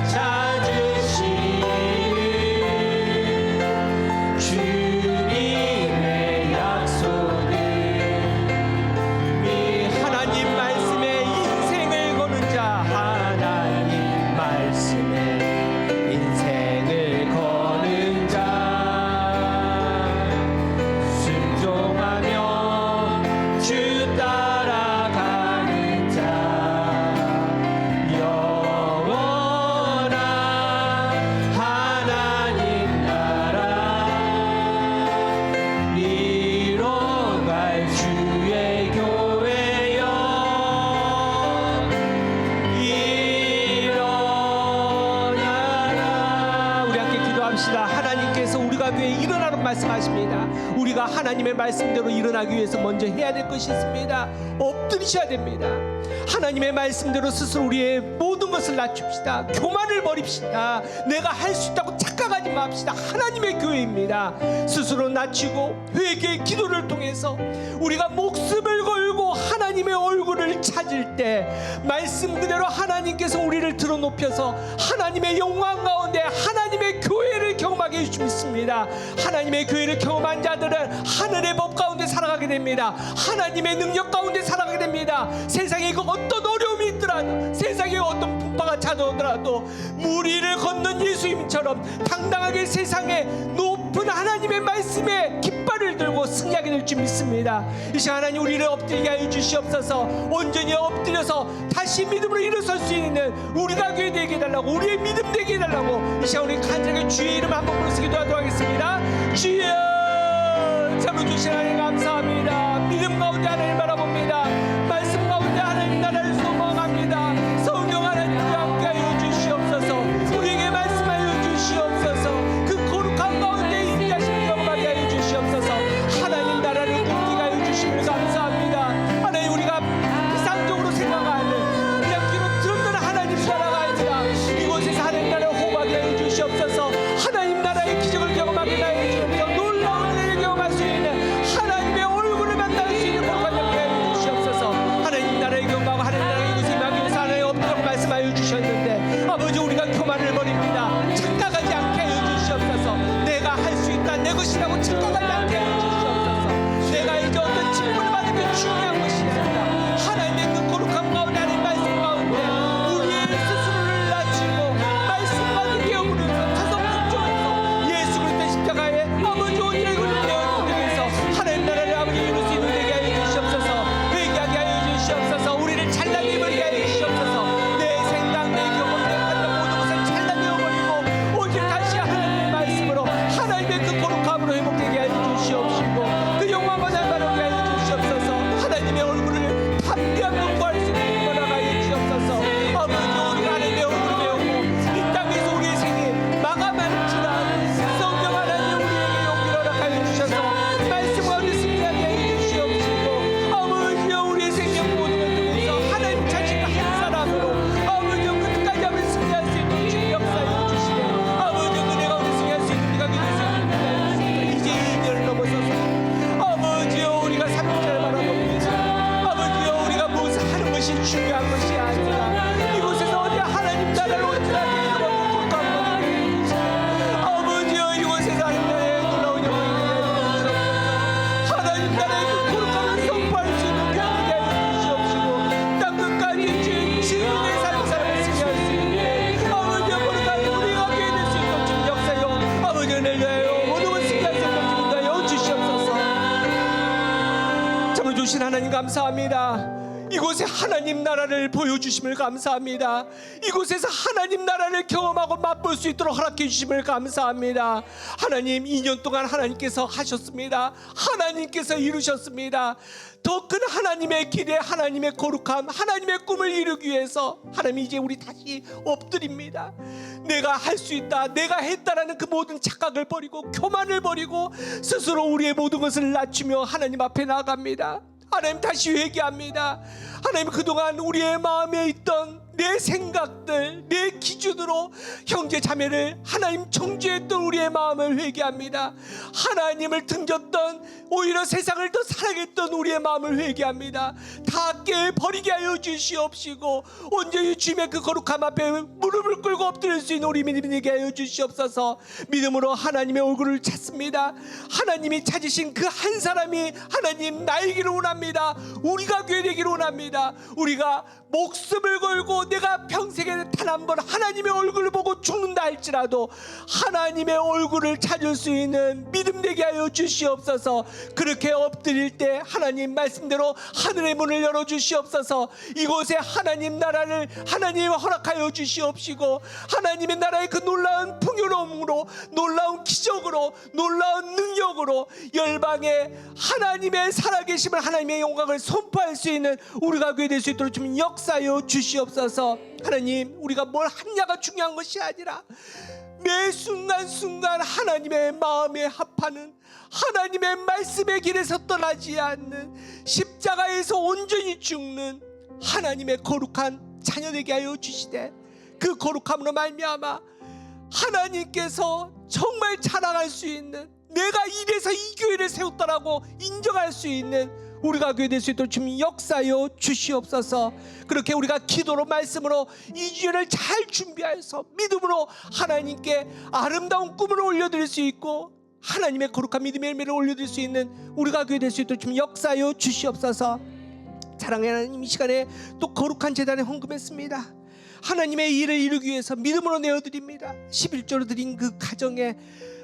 S3: 찾으시니 주님의 약속을
S2: 하나님 말씀에 인생을 거는 자,
S3: 하나님 말씀에 인생을 거는 자, 순종하며 주 따라가는 자, 영원한 하나님 나라 이뤄갈 주의 교회여 일어나라.
S2: 우리 함께 기도합시다. 하나님께서 우리가 교회에 일어나라고 말씀하십니다. 우리가 하나님의 말씀대로 일어나기 위해서 먼저 해야 될 것이 있습니다. 엎드리셔야 됩니다. 하나님의 말씀대로 스스로 우리의 모든 것을 낮춥시다. 교만을 버립시다. 내가 할 수 있다고 착각하지 맙시다. 하나님의 교회입니다. 스스로 낮추고 회개의 기도를 통해서 우리가 목숨을 걸고 하나님의 얼굴을 찾을 때 말씀 그대로 하나님께서 우리를 들어 높여서 하나님의 영광 가운데 하나님의 교회를 경험하게 해주십니다. 하나님의 교회를 경험한 자들은 하늘의 법 가운데 살아가게 됩니다. 하나님의 능력 가운데 살아가게 됩니다. 세상에 그 어떤 어려움이 있더라도, 세상에 어떤 풍파가 찾아오더라도 무리를 걷는 예수님처럼 당당하게 세상에 높은 하나님의 말씀에 깃발을 들고 승리하게 될 줄 믿습니다. 이 시간 하나님 우리를 엎드리게 하여 주시옵소서. 온전히 엎드려서 다시 믿음으로 일어설 수 있는 우리가 교회 되게 해달라고, 우리의 믿음 되게 해달라고 이 시간 우리 간절하게 주의 이름 한번 부르시 기도하도록 하겠습니다. 주여, 잡아주신 하나님 감사합니다. 믿음 가운데 하나님 바라봅니다. 말씀 가운데 하나님 나라를 소망합니다. 성령 하나님과 함께 하여 주시옵소서. 우리에게 말씀하여 주시옵소서. 그 거룩한 가운데 인자심 경험하게 하여 주시옵소서. 하나님 나라를 꿈꾸게 하여 주심을 감사합니다. 하나님 우리가 이상적으로 생각하는 그냥 귀로 들었던 하나님 나라가 아니라 우리가 교만을 버립니다. 착각하지 않게 하여 주시옵소서. 내가 할 수 있다, 내 것이라고 착각하지 않게 하여 주시옵소서. 내가 이제 어떤 질문을 받으면 중요한 것이 아니라 하나님의 그 거룩한 가운데, 하나님 말씀 가운데 우리의 스스로를 낮추고 말씀과 그 개혁으로서 다섯 분쪽에서 예수 그리스도의 십자가에 아버지 오히려 이것을 내어주기 위해서 하나님 나라를 아버지 이룰 수 있는 되게 하여 주시옵소서. 회개하게 하여 주시옵소서. 우리를 찬란히 버리게 하여 주시옵소서. 내 생각, 내 경험, 내 판단 모든 것을 찬란히 버리고 오직 다시 하나님의 말씀으로 하나님의 그 거룩함으로 회복되게 하여 주시옵시고 그 영광과 날바르게 하여 주시옵소서. 하나님의 얼굴을 담대한 눈과 할 수 있는 거라 하여 주시옵소서. 아버지 우리가 하나님의 얼굴을 배우고 이 땅에서 우리의 생이 마감할지라 성령 하나님 우리에게 용기를 허락하여 주셔서 말씀과 우리 승리하게 하여 주시옵시고 아버지여 우리의 생명 모든 것 중에서 하나님 자신과 한 사람으로 아버지여 끝까지 한번 승리할 수 있는 주의 역사해 주시고 아버지여 은혜가 우리 승리할 수 있는 미각이 될 수 있는 이제 2년을 넘어서서 아버지여 우리가 3년을 바라봅니다. 아버지여 우리가 무엇을 하는 것이 중요한 것이 아니라 이곳에서 어디 하나님 나라를 온전하게 이루고 국가를 이루게 해주시고 아버지여 이곳에서 하나님 나라의 놀라운 영광을 이루게 해주시옵소서. 하나님 나라의 그 거룩함을 선포할 수 있는 견디게 하여 주시옵시고 땅 끝까지 주의 증인의 사람을 승리할 수 있는 아버지여 거룩한 우리가 하게 될 수 있는 주님 역사요 아버지여 은혜를 하여 모든 것을 승리할 수 있는 주님 하여 주시옵소서. 참으로 주신 하나님 감사합니다. 이곳에 하나님 나라를 보여주심을 감사합니다. 이곳에서 하나님 나라를 경험하고 맛볼 수 있도록 허락해 주심을 감사합니다. 하나님 2년 동안 하나님께서 하셨습니다. 하나님께서 이루셨습니다. 더 큰 하나님의 길에 하나님의 거룩함, 하나님의 꿈을 이루기 위해서 하나님 이제 우리 다시 엎드립니다. 내가 할 수 있다, 내가 했다라는 그 모든 착각을 버리고 교만을 버리고 스스로 우리의 모든 것을 낮추며 하나님 앞에 나아갑니다. 하나님 다시 회개합니다. 하나님 그동안 우리의 마음에 있던 내 생각들, 내 기준으로 형제 자매를 하나님 정죄했던 우리의 마음을 회개합니다. 하나님을 등졌던 오히려 세상을 더 사랑했던 우리의 마음을 회개합니다. 다 깨버리게 하여 주시옵시고 온전히 주님의 그 거룩함 앞에 무릎을 꿇고 엎드릴 수 있는 우리 믿음이 되게 하여 주시옵소서. 믿음으로 하나님의 얼굴을 찾습니다. 하나님이 찾으신 그 한 사람이 하나님 나이기를 원합니다. 우리가 되기를 원합니다. 우리가 목숨을 걸고 내가 평생에 단 한 번 하나님의 얼굴을 보고 죽는다 할지라도 하나님의 얼굴을 찾을 수 있는 믿음 되게 하여 주시옵소서. 그렇게 엎드릴 때 하나님 말씀대로 하늘의 문을 열어 주시옵소서. 이곳에 하나님 나라를 하나님 허락하여 주시옵시고 하나님의 나라의 그 놀라운 풍요로움으로 놀라운 기적으로 놀라운 능력으로 열방에 하나님의 살아계심을 하나님의 영광을 선포할 수 있는 우리가 될 수 있도록 좀 역사하여 주시옵소서. 하나님 우리가 뭘 하냐가 중요한 것이 아니라 매 순간순간 하나님의 마음에 합하는 하나님의 말씀의 길에서 떠나지 않는 십자가에서 온전히 죽는 하나님의 거룩한 자녀되게 하여 주시되 그 거룩함으로 말미암아 하나님께서 정말 자랑할 수 있는 내가 이래서 이 교회를 세웠다라고 인정할 수 있는 우리가 교회 될 수 있도록 주님 역사하여 주시옵소서. 그렇게 우리가 기도로 말씀으로 이 주일을 잘 준비해서 믿음으로 하나님께 아름다운 꿈을 올려드릴 수 있고 하나님의 거룩한 믿음의 열매를 올려드릴 수 있는 우리가 교회 될 수 있도록 주님 역사하여 주시옵소서. 사랑의 하나님 이 시간에 또 거룩한 제단에 헌금했습니다. 하나님의 일을 이루기 위해서 믿음으로 내어드립니다. 11조로 드린 그 가정에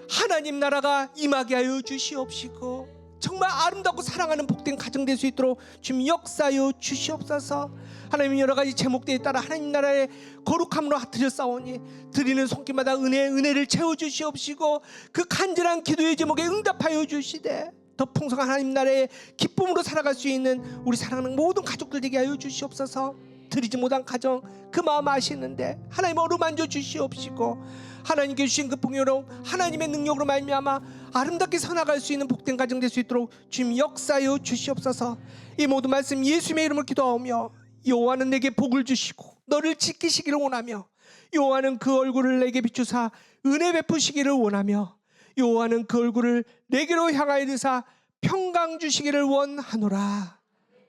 S2: 하나님 나라가 임하게 하여 주시옵시고 정말 아름답고 사랑하는 복된 가정 될 수 있도록 주님 역사하여 주시옵소서. 하나님 여러 가지 제목들에 따라 하나님 나라의 거룩함으로 드렸사오니 드리는 손길마다 은혜를 채워 주시옵시고 그 간절한 기도의 제목에 응답하여 주시되 더 풍성한 하나님 나라의 기쁨으로 살아갈 수 있는 우리 사랑하는 모든 가족들 되게 하여 주시옵소서. 드리지 못한 가정 그 마음 아시는데 하나님 어루만져 주시옵시고 하나님께 주신 그 풍요로움 하나님의 능력으로 말미암아 아름답게 살아갈 수 있는 복된 가정 될 수 있도록 주님 역사하여 주시옵소서. 이 모든 말씀 예수님의 이름으로 기도하며 여호와는 내게 복을 주시고 너를 지키시기를 원하며 여호와는 그 얼굴을 내게 비추사 은혜 베푸시기를 원하며 여호와는 그 얼굴을 내게로 향하여 드사 평강 주시기를 원하노라.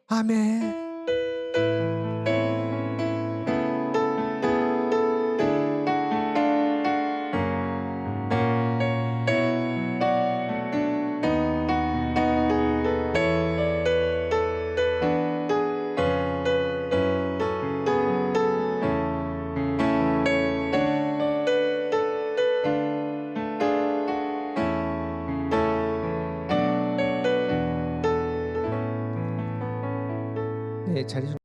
S2: 아멘. 자리 좀